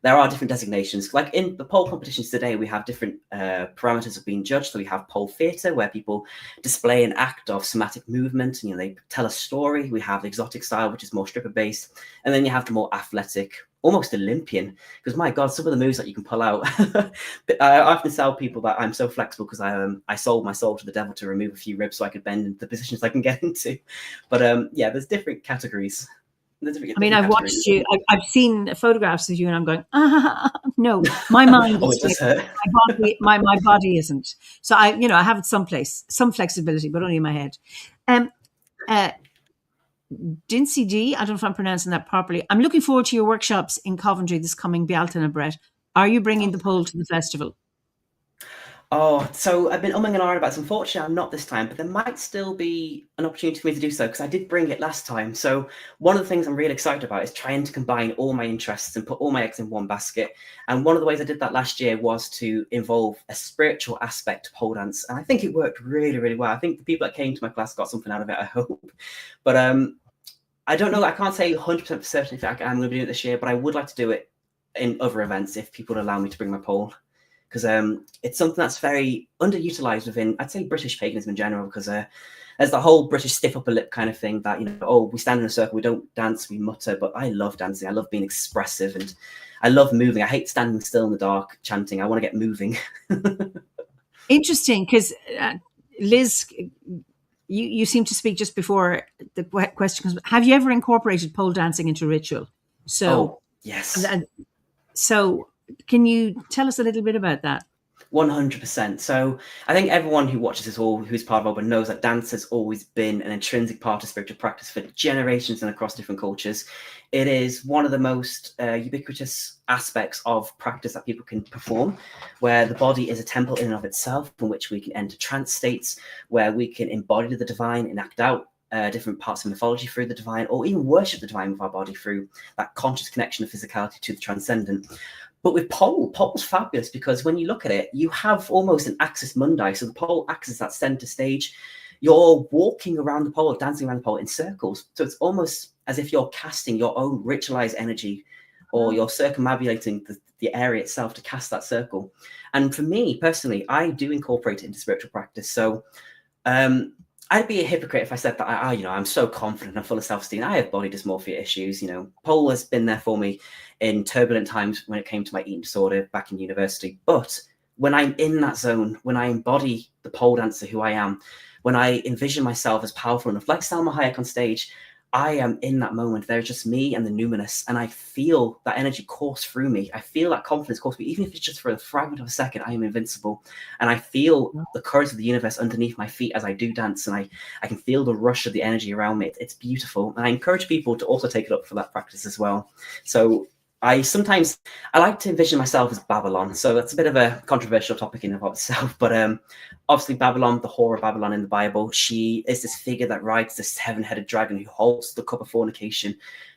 There are different designations. Like in the pole competitions today, we have different parameters of being judged. So we have pole theatre, where people display an act of somatic movement, and they tell a story. We have the exotic style, which is more stripper based, and then you have the more athletic, almost Olympian, because my God, some of the moves that you can pull out. I often tell people that I'm so flexible because I sold my soul to the devil to remove a few ribs so I could bend into the positions I can get into. But yeah, there's different categories. I mean, I've watched you. I've seen photographs of you, and I'm going, no, my mind oh, is it does hurt. my body isn't. So I have some flexibility, but only in my head. Dincy D, I don't know if I'm pronouncing that properly. I'm looking forward to your workshops in Coventry this coming Bealtaine, Brett. Are you bringing the pole to the festival? Oh, so I've been umming and ahhing about this. Unfortunately, I'm not this time, but there might still be an opportunity for me to do so because I did bring it last time. So one of the things I'm really excited about is trying to combine all my interests and put all my eggs in one basket. And one of the ways I did that last year was to involve a spiritual aspect to pole dance. And I think it worked really, really well. I think the people that came to my class got something out of it, I hope. But I don't know. I can't say 100% for certain if I'm going to be doing it this year, but I would like to do it in other events if people allow me to bring my pole. Because it's something that's very underutilized within, I'd say, British paganism in general, because there's the whole British stiff upper lip kind of thing that, we stand in a circle, we don't dance, we mutter. But I love dancing. I love being expressive, and I love moving. I hate standing still in the dark chanting. I want to get moving. Interesting, because Liz, you seem to speak just before the question comes. Have you ever incorporated pole dancing into ritual? So, yes. So can you tell us a little bit about that? 100%. So I think everyone who watches this or who's part of Open knows that dance has always been an intrinsic part of spiritual practice for generations and across different cultures. It is one of the most ubiquitous aspects of practice that people can perform, where the body is a temple in and of itself, from which we can enter trance states, where we can embody the divine and act out different parts of mythology through the divine, or even worship the divine with our body through that conscious connection of physicality to the transcendent. But with pole's fabulous because when you look at it, you have almost an axis mundi. So the pole acts as that center stage. You're walking around the pole, dancing around the pole in circles. So it's almost as if you're casting your own ritualized energy, or you're circumambulating the area itself to cast that circle. And for me personally, I do incorporate it into spiritual practice. So I'd be a hypocrite if I said that I'm so confident, I'm full of self-esteem. I have body dysmorphia issues. Pole has been there for me in turbulent times when it came to my eating disorder back in university. But when I'm in that zone, when I embody the pole dancer who I am, when I envision myself as powerful enough, like Salma Hayek on stage, I am in that moment. There's just me and the numinous, and I feel that energy course through me. I feel that confidence course through me. Even if it's just for a fragment of a second, I am invincible. And I feel the currents of the universe underneath my feet as I do dance, and I can feel the rush of the energy around me. It's beautiful. And I encourage people to also take it up for that practice as well. So I like to envision myself as Babylon. So that's a bit of a controversial topic in and of itself. But obviously Babylon, the whore of Babylon in the Bible, she is this figure that rides this 7-headed dragon who holds the cup of fornication,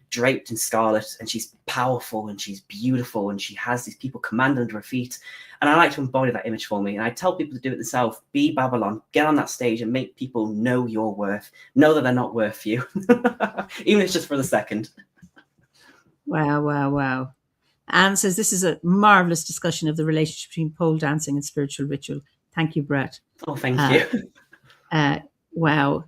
draped in scarlet, and she's powerful and she's beautiful and she has these people commanded under her feet. And I like to embody that image for me. And I tell people to do it themselves. Be Babylon, get on that stage and make people know your worth, know that they're not worth you, even if it's just for the second. Wow. Anne says, this is a marvellous discussion of the relationship between pole dancing and spiritual ritual. Thank you, Brett. Oh, thank you. Wow.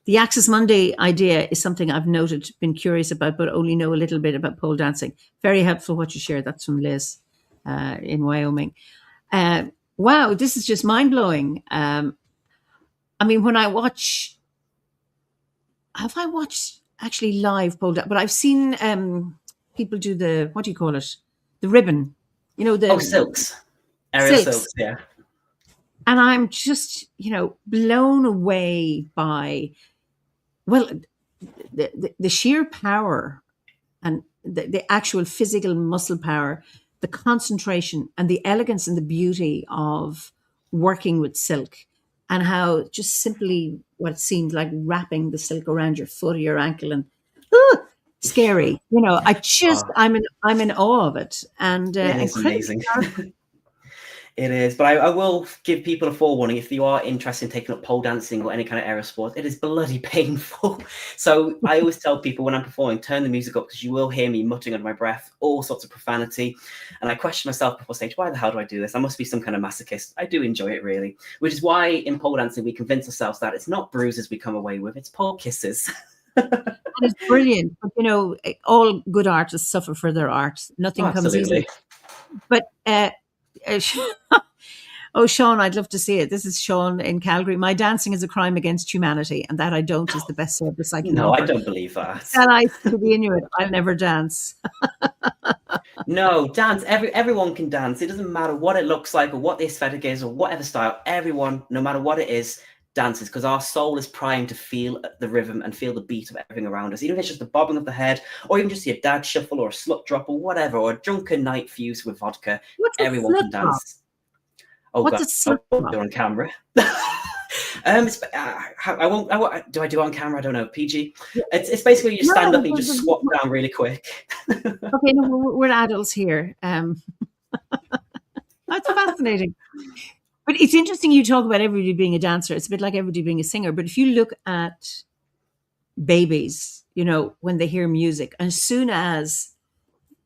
The Axis Monday idea is something I've noted, been curious about, but only know a little bit about pole dancing. Very helpful what you shared. That's from Liz in Wyoming. Wow, this is just mind-blowing. I mean, when I watch... Have I watched actually live pole dance? But I've seen people do the, what do you call it? The ribbon, the Silks. Aerial silks. silks, yeah. And I'm just, blown away by, well, the sheer power and the actual physical muscle power, the concentration and the elegance and the beauty of working with silk, and how just simply what seemed like wrapping the silk around your foot or your ankle, and scary. I'm in awe of it, and It is incredibly amazing. It is, but I will give people a forewarning. If you are interested in taking up pole dancing or any kind of aerial sport, it is bloody painful. So I always tell people when I'm performing, turn the music up, because you will hear me muttering under my breath, all sorts of profanity. And I question myself before stage, why the hell do I do this? I must be some kind of masochist. I do enjoy it, really, which is why in pole dancing, we convince ourselves that it's not bruises we come away with, it's pole kisses. And it's brilliant. But, all good artists suffer for their art. Nothing comes easily. But oh, Sean, I'd love to see it. This is Sean in Calgary. My dancing is a crime against humanity, and that I don't is the best service I can offer. No, I don't believe that. And I to the Inuit, I'll never dance. No, dance. Everyone can dance. It doesn't matter what it looks like or what the aesthetic is or whatever style. Everyone, no matter what it is, dances, because our soul is primed to feel the rhythm and feel the beat of everything around us. Even if it's just the bobbing of the head, or even just your dad shuffle, or a slut drop, or whatever, or a drunken night fuse with vodka. Everyone can dance. Oh, what's God, a slut drop? do it on camera. I won't. Do I do it on camera? I don't know. PG. It's basically you stand up and you just squat down really quick. Okay, no, we're adults here. That's fascinating. But it's interesting you talk about everybody being a dancer. It's a bit like everybody being a singer. But if you look at babies, when they hear music, as soon as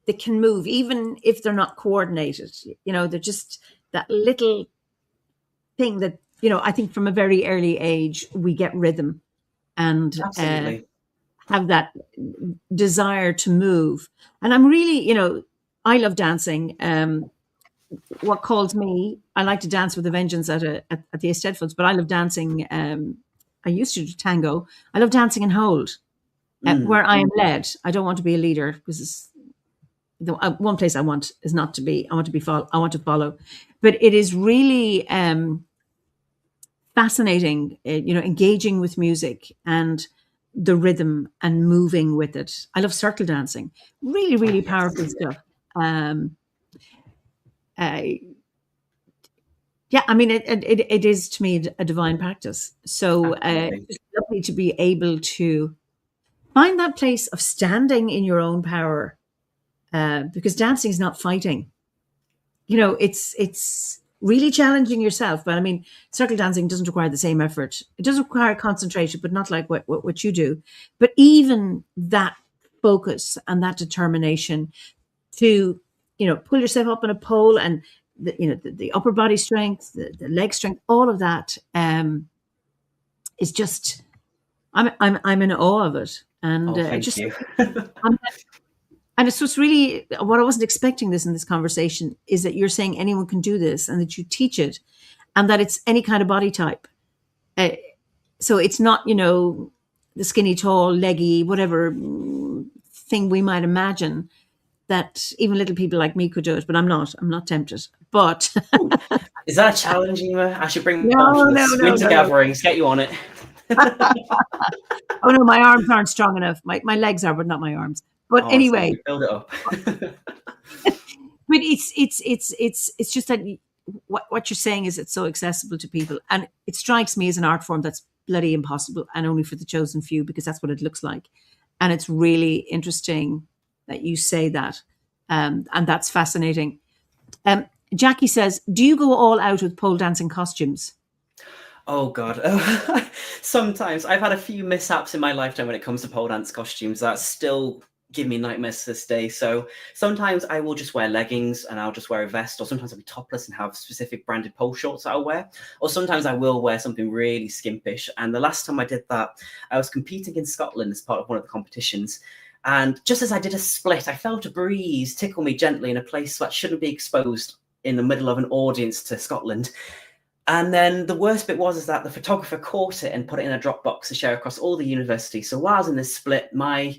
they can move, even if they're not coordinated, they're just that little thing that, I think from a very early age, we get rhythm and have that desire to move. And I'm really, I love dancing. What calls me, I like to dance with a vengeance at the Eisteddfods, but I love dancing. I used to do tango. I love dancing and hold, where I am led. I don't want to be a leader, because one place I want is not to be. I want to follow. But it is really fascinating, engaging with music and the rhythm and moving with it. I love circle dancing. Really, really powerful stuff. Yeah, I mean, it is to me a divine practice. So it's lovely to be able to find that place of standing in your own power, because dancing is not fighting. It's really challenging yourself. But I mean, circle dancing doesn't require the same effort. It does require concentration, but not like what you do. But even that focus and that determination to pull yourself up on a pole, and the upper body strength, the leg strength, all of that is just, I'm in awe of it. And thank you. And it's just really what I wasn't expecting this in this conversation is that you're saying anyone can do this, and that you teach it, and that it's any kind of body type. So it's not, the skinny, tall, leggy, whatever thing we might imagine that even little people like me could do it, but I'm not tempted. But is that a challenge, Eimear? I should bring winter gatherings, get you on it. Oh no, my arms aren't strong enough. My legs are, but not my arms. But anyway, so build it up. But it's just that what you're saying is it's so accessible to people, and it strikes me as an art form that's bloody impossible and only for the chosen few, because that's what it looks like. And it's really interesting that you say that, and that's fascinating. Jackie says, do you go all out with pole dancing costumes? Oh God, sometimes. I've had a few mishaps in my lifetime when it comes to pole dance costumes that still give me nightmares to this day. So sometimes I will just wear leggings and I'll just wear a vest, or sometimes I'll be topless and have specific branded pole shorts that I'll wear, or sometimes I will wear something really skimpish. And the last time I did that, I was competing in Scotland as part of one of the competitions. And just as I did a split, I felt a breeze tickle me gently in a place that shouldn't be exposed in the middle of an audience to Scotland. And then the worst bit was that the photographer caught it and put it in a Dropbox to share across all the universities. So while I was in this split, my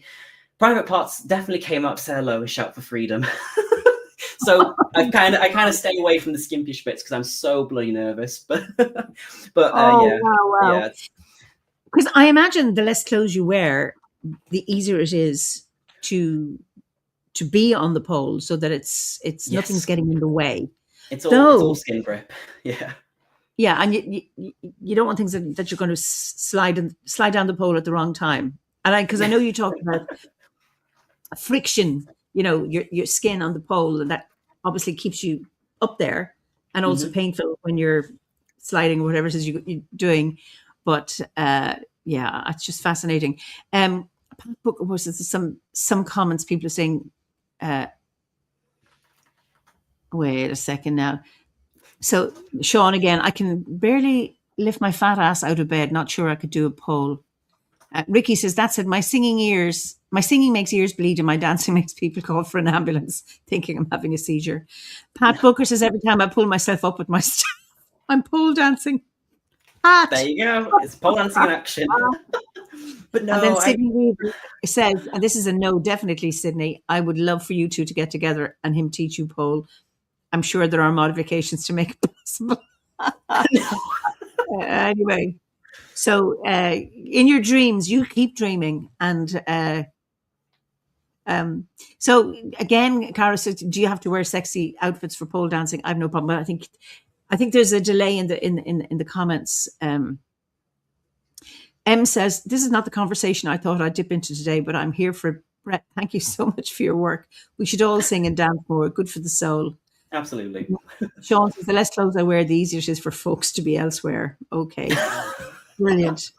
Private parts definitely came up, say hello, and shout for freedom. So I kind of stay away from the skimpish bits because I'm so bloody nervous. But yeah, wow. yeah, Because I imagine the less clothes you wear, the easier it is to be on the pole, so that it's yes. nothing's getting in the way. It's all skin grip. Yeah. Yeah, and you don't want things that you're going to slide down the pole at the wrong time. And because I know you talked about friction, your skin on the pole, and that obviously keeps you up there, and also painful when you're sliding or whatever it is you're doing. But yeah, it's just fascinating. Book, of course, there's some comments. People are saying, wait a second now. So Sean again, I can barely lift my fat ass out of bed. Not sure I could do a pole. Ricky says, that's it. My singing makes ears bleed, and my dancing makes people call for an ambulance, thinking I'm having a seizure. Pat Booker says, every time I pull myself up with my I'm pole dancing. Pat. There you go. It's pole dancing in action. But no, and then Sydney Weaver says, and this is a no, definitely, Sydney, I would love for you two to get together and him teach you pole. I'm sure there are modifications to make it possible. Anyway, so in your dreams, you keep dreaming. And so again, Cara says, do you have to wear sexy outfits for pole dancing? I have no problem. But I think there's a delay in the comments. M says, this is not the conversation I thought I'd dip into today, but I'm here for Brett. Thank you so much for your work. We should all sing and dance more. Good for the soul. Absolutely. Sean says, the less clothes I wear, the easier it is for folks to be elsewhere. Okay. Brilliant.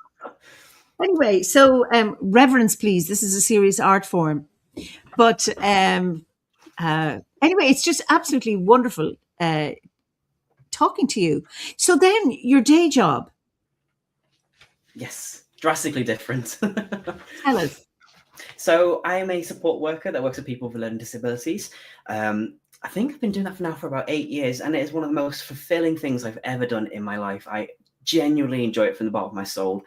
Anyway, so reverence, please. This is a serious art form. But anyway, it's just absolutely wonderful talking to you. So then your day job. Yes, drastically different. Tell us. So I am a support worker that works with people with learning disabilities. I think I've been doing that now for about 8 years, and it is one of the most fulfilling things I've ever done in my life. I genuinely enjoy it from the bottom of my soul.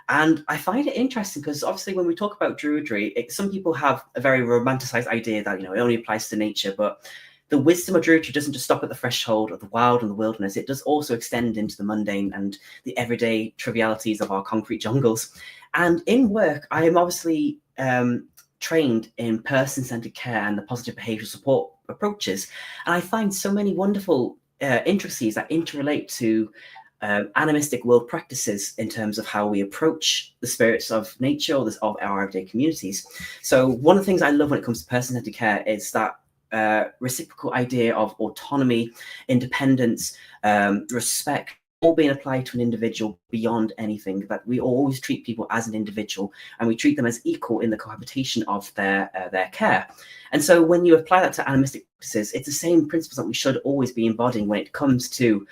And I find it interesting because obviously when we talk about Druidry, some people have a very romanticized idea that, it only applies to nature, but the wisdom of Druidry doesn't just stop at the threshold of the wild and the wilderness. It does also extend into the mundane and the everyday trivialities of our concrete jungles. And in work, I am obviously trained in person-centered care and the positive behavioral support approaches. And I find so many wonderful intricacies that interrelate to animistic world practices in terms of how we approach the spirits of nature or of our everyday communities. So one of the things I love when it comes to person-centered care is that reciprocal idea of autonomy, independence, respect, all being applied to an individual beyond anything, that we always treat people as an individual and we treat them as equal in the cohabitation of their care. And so when you apply that to animistic practices, it's the same principles that we should always be embodying when it comes to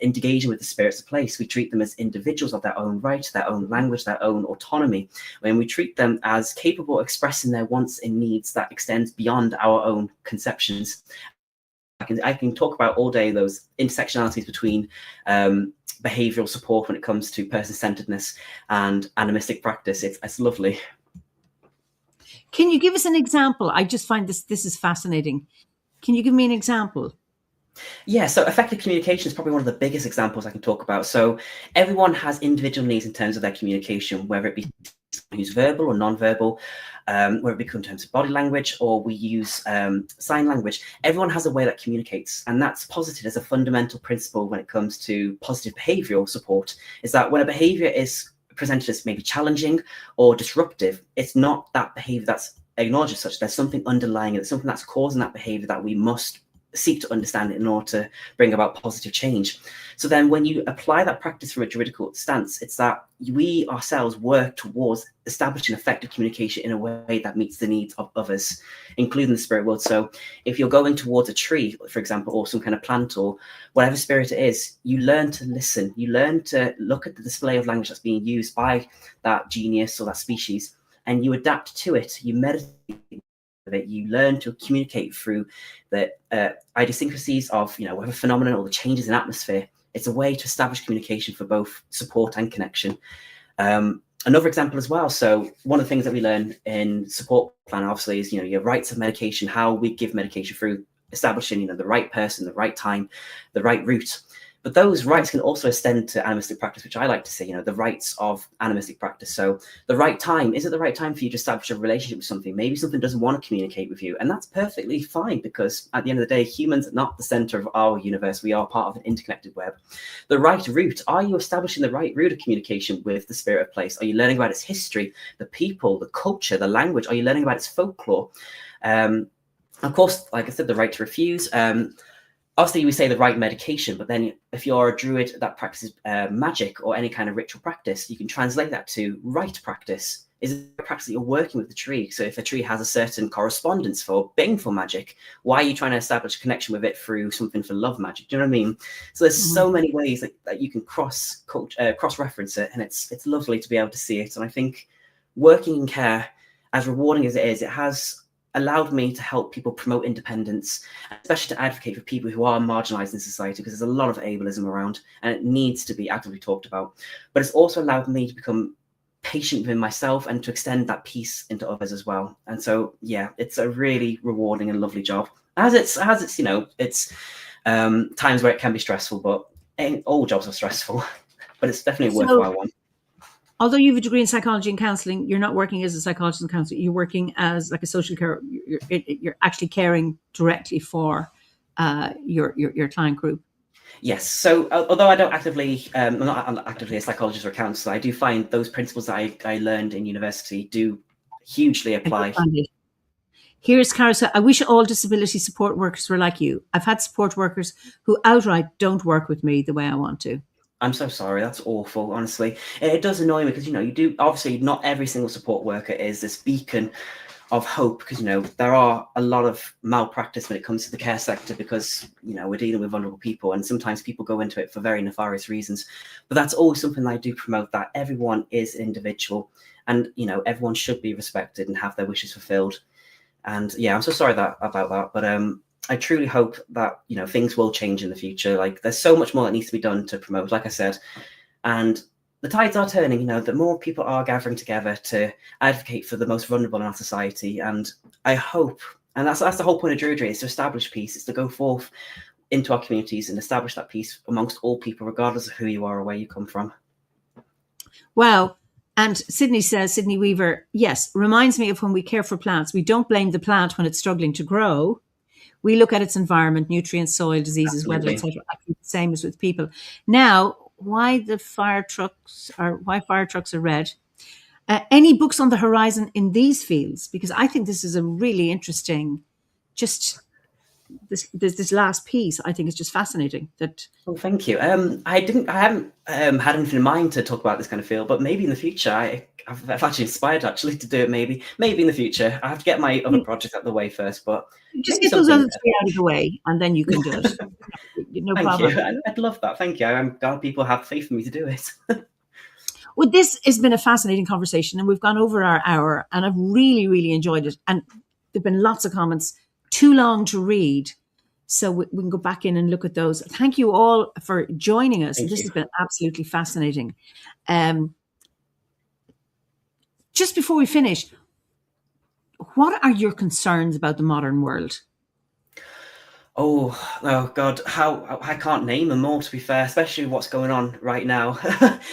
engaging with the spirits of place. We treat them as individuals of their own right, their own language, their own autonomy. When we treat them as capable of expressing their wants and needs that extends beyond our own conceptions. I can talk about all day those intersectionalities between behavioral support when it comes to person-centeredness and animistic practice. It's lovely. Can you give us an example? I just find this is fascinating. Can you give me an example? Yeah, so effective communication is probably one of the biggest examples I can talk about. So everyone has individual needs in terms of their communication, whether it be who's verbal or non-verbal, whether it be in terms of body language or we use sign language. Everyone has a way that communicates, and that's posited as a fundamental principle when it comes to positive behavioral support, is that when a behavior is presented as maybe challenging or disruptive, it's not that behavior that's acknowledged as such. There's something underlying it, something that's causing that behavior that we must seek to understand it in order to bring about positive change. So then when you apply that practice from a juridical stance, it's that we ourselves work towards establishing effective communication in a way that meets the needs of others, including the spirit world. So if you're going towards a tree, for example, or some kind of plant or whatever spirit it is, you learn to listen. You learn to look at the display of language that's being used by that genius or that species, and you adapt to it. You meditate it. You learn to communicate through the idiosyncrasies of, whatever phenomenon or the changes in atmosphere. It's a way to establish communication for both support and connection. And Another example as well. So one of the things that we learn in support plan, obviously, is, your rights of medication, how we give medication through establishing, the right person, the right time, the right route. But those rights can also extend to animistic practice, which I like to say, the rights of animistic practice. So the right time, is it the right time for you to establish a relationship with something? Maybe something doesn't want to communicate with you, and that's perfectly fine, because at the end of the day, humans are not the center of our universe. We are part of an interconnected web. The right route, are you establishing the right route of communication with the spirit of place? Are you learning about its history, the people, the culture, the language? Are you learning about its folklore? Of course, like I said, the right to refuse. Obviously, we say the right medication, but then if you're a druid that practices magic or any kind of ritual practice, you can translate that to right practice. Is it a practice that you're working with the tree? So if a tree has a certain correspondence for baneful magic, why are you trying to establish a connection with it through something for love magic? Do you know what I mean? So there's so many ways that you can cross-reference it, and it's lovely to be able to see it. And I think working in care, as rewarding as it is, it has allowed me to help people promote independence, especially to advocate for people who are marginalized in society, because there's a lot of ableism around and it needs to be actively talked about. But it's also allowed me to become patient within myself and to extend that peace into others as well. And so, yeah, it's a really rewarding and lovely job. As it's it's times where it can be stressful, but all jobs are stressful, but it's definitely a worthwhile one. Although you have a degree in psychology and counselling, you're not working as a psychologist and counsellor. You're working as like a social care. You're actually caring directly for your client group. Yes. So although I don't actively, I'm not actively a psychologist or a counsellor, I do find those principles that I learned in university do hugely apply. Here's Carousel. I wish all disability support workers were like you. I've had support workers who outright don't work with me the way I want to. I'm so sorry. That's awful, honestly. It does annoy me because, you do, obviously not every single support worker is this beacon of hope, because, there are a lot of malpractice when it comes to the care sector, because, we're dealing with vulnerable people, and sometimes people go into it for very nefarious reasons. But that's always something that I do promote, that everyone is an individual, and, everyone should be respected and have their wishes fulfilled. And yeah, I'm so sorry about that. But I truly hope that, things will change in the future. Like, there's so much more that needs to be done to promote, like I said. And the tides are turning, the more people are gathering together to advocate for the most vulnerable in our society. And I hope, and that's the whole point of Druidry, is to establish peace. It's to go forth into our communities and establish that peace amongst all people, regardless of who you are or where you come from. Wow. And Sydney says, Sydney Weaver, yes, reminds me of when we care for plants. We don't blame the plant when it's struggling to grow. We look at its environment, nutrients, soil, diseases, weather, etc. Same as with people. Now, why fire trucks are red? Any books on the horizon in these fields? Because I think this is a really interesting, this last piece, I think is just fascinating. Well, thank you. I haven't had anything in mind to talk about this kind of field, but maybe in the future, I've actually inspired to do it. Maybe in the future. I have to get my other projects out of the way first, but just get those other three out of the way, and then you can do it. No problem. Thank you. I'd love that. Thank you. I'm glad people have faith in me to do it. Well, this has been a fascinating conversation, and we've gone over our hour, and I've really, really enjoyed it. And there've been lots of comments, too long to read, so we can go back in and look at those. Thank you all for joining us. This has been absolutely fascinating. Just before we finish, what are your concerns about the modern world? Oh God, how I can't name them all, to be fair, especially what's going on right now.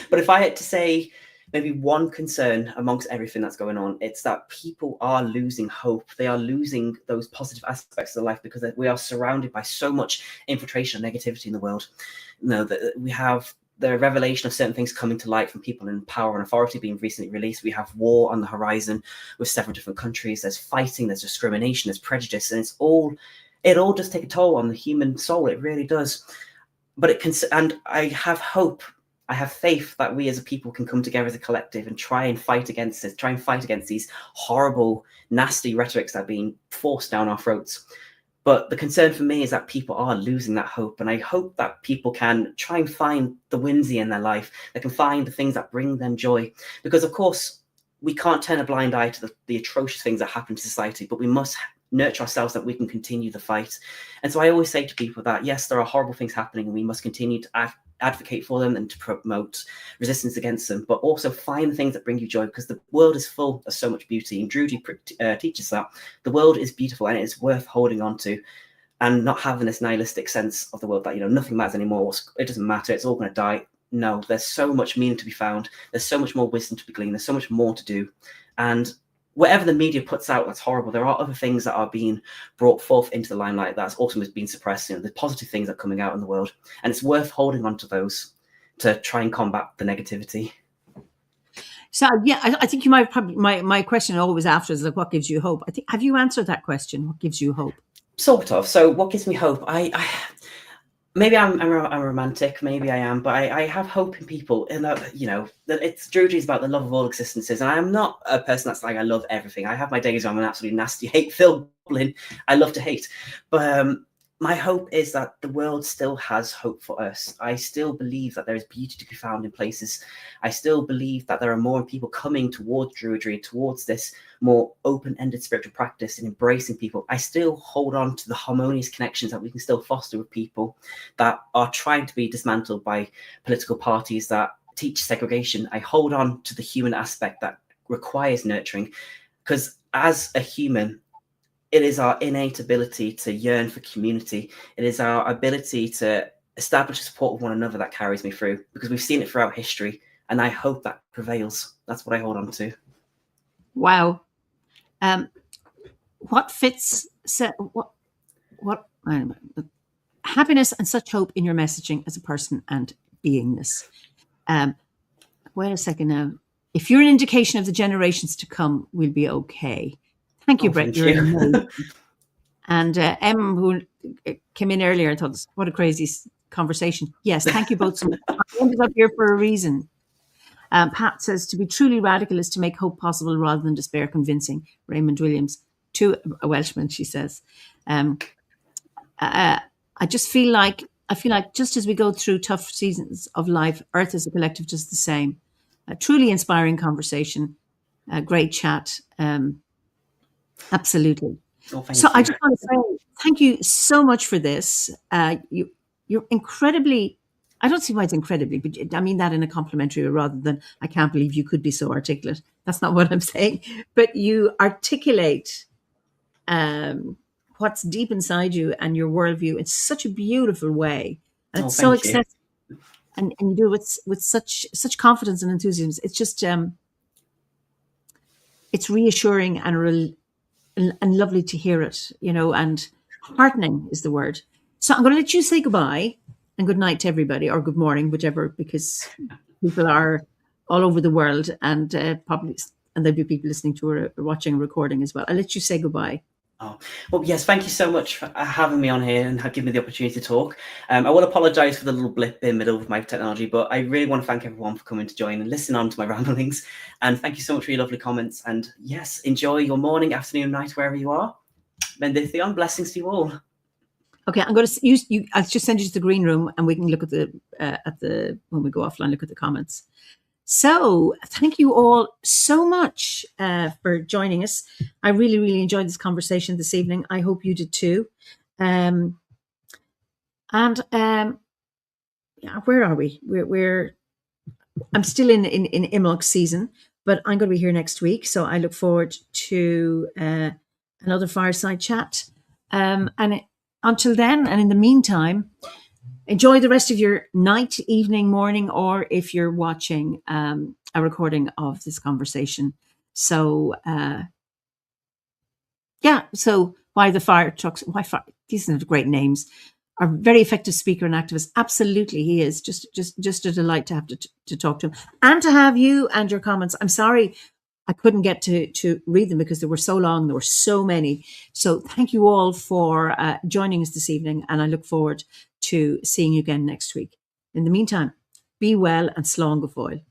But if I had to say maybe one concern amongst everything that's going on, it's that people are losing hope. They are losing those positive aspects of life because we are surrounded by so much infiltration and negativity in the world. That we have the revelation of certain things coming to light from people in power and authority being recently released. We have war on the horizon with several different countries. There's fighting, there's discrimination, there's prejudice, and it all does take a toll on the human soul. It really does. But and I have hope. I have faith that we as a people can come together as a collective and try and fight against this, try and fight against these horrible, nasty rhetorics that are being forced down our throats. But the concern for me is that people are losing that hope. And I hope that people can try and find the whimsy in their life. They can find the things that bring them joy. Because, of course, we can't turn a blind eye to the atrocious things that happen to society, but we must nurture ourselves that we can continue the fight. And so I always say to people that, yes, there are horrible things happening and we must continue to advocate for them and to promote resistance against them, but also find the things that bring you joy, because the world is full of so much beauty. And Druidry teaches that the world is beautiful and it is worth holding on to, and not having this nihilistic sense of the world that, nothing matters anymore. It doesn't matter. It's all going to die. No, there's so much meaning to be found. There's so much more wisdom to be gleaned. There's so much more to do. And whatever the media puts out that's horrible, there are other things that are being brought forth into the limelight that's also being suppressed. The positive things that are coming out in the world, and it's worth holding on to those to try and combat the negativity. So yeah, I think you might probably, my question always after is like, what gives you hope? I think, have you answered that question? What gives you hope? Sort of. So what gives me hope? Maybe I'm a romantic, maybe I am, but I have hope in people, and that that it's Druidry is about the love of all existences, and I am not a person that's like I love everything. I have my days where I'm an absolutely nasty, hate-filled goblin. I love to hate, but my hope is that the world still has hope for us. I still believe that there is beauty to be found in places. I still believe that there are more people coming towards Druidry, towards this more open-ended spiritual practice and embracing people. I still hold on to the harmonious connections that we can still foster with people that are trying to be dismantled by political parties that teach segregation. I hold on to the human aspect that requires nurturing, because as a human, it is our innate ability to yearn for community. It is our ability to establish support with one another that carries me through, because we've seen it throughout history, and I hope that prevails. That's what I hold on to. Wow. What fits? What? Happiness and such hope in your messaging as a person and beingness. Wait a second now. If you're an indication of the generations to come, we'll be okay. Thank you, Brett. You're amazing. And Em, who came in earlier and thought, what a crazy conversation. Yes, thank you both so much. I ended up here for a reason. Pat says, to be truly radical is to make hope possible rather than despair convincing. Raymond Williams, to a Welshman, she says. I feel like just as we go through tough seasons of life, Earth as a collective does the same. A truly inspiring conversation, a great chat. Absolutely. Oh, so I just want to say thank you so much for this. You're incredibly, I don't see why it's incredibly, but I mean that in a complimentary way rather than I can't believe you could be so articulate. That's not what I'm saying. But you articulate what's deep inside you and your worldview in such a beautiful way. And it's so accessible. And you do it with such confidence and enthusiasm. It's just, it's reassuring and lovely to hear it, and heartening is the word. So I'm going to let you say goodbye and good night to everybody, or good morning, whichever, because people are all over the world, and probably, and there'll be people listening to or watching a recording as well. I'll let you say goodbye. Oh, well, yes, thank you so much for having me on here and giving me the opportunity to talk. I will apologise for the little blip in the middle of my technology, but I really want to thank everyone for coming to join and listen on to my ramblings. And thank you so much for your lovely comments. And yes, enjoy your morning, afternoon, night, wherever you are. Bendición, blessings to you all. Okay, I'm going to use you. I'll just send you to the green room, and we can look at the when we go offline, look at the comments. So thank you all so much for joining us. I really, really enjoyed this conversation this evening. I hope you did too. Yeah, where are we? I'm still in Imlach season, but I'm going to be here next week. So I look forward to another Fireside Chat. And until then, and in the meantime, enjoy the rest of your night, evening, morning, or if you're watching a recording of this conversation. So, so why the fire trucks? Why fire? These are great names. A very effective speaker and activist. Absolutely, he is. Just a delight to have to talk to him and to have you and your comments. I'm sorry I couldn't get to read them because they were so long. There were so many. So thank you all for joining us this evening, and I look forward to seeing you again next week. In the meantime, be well and slán go fóill.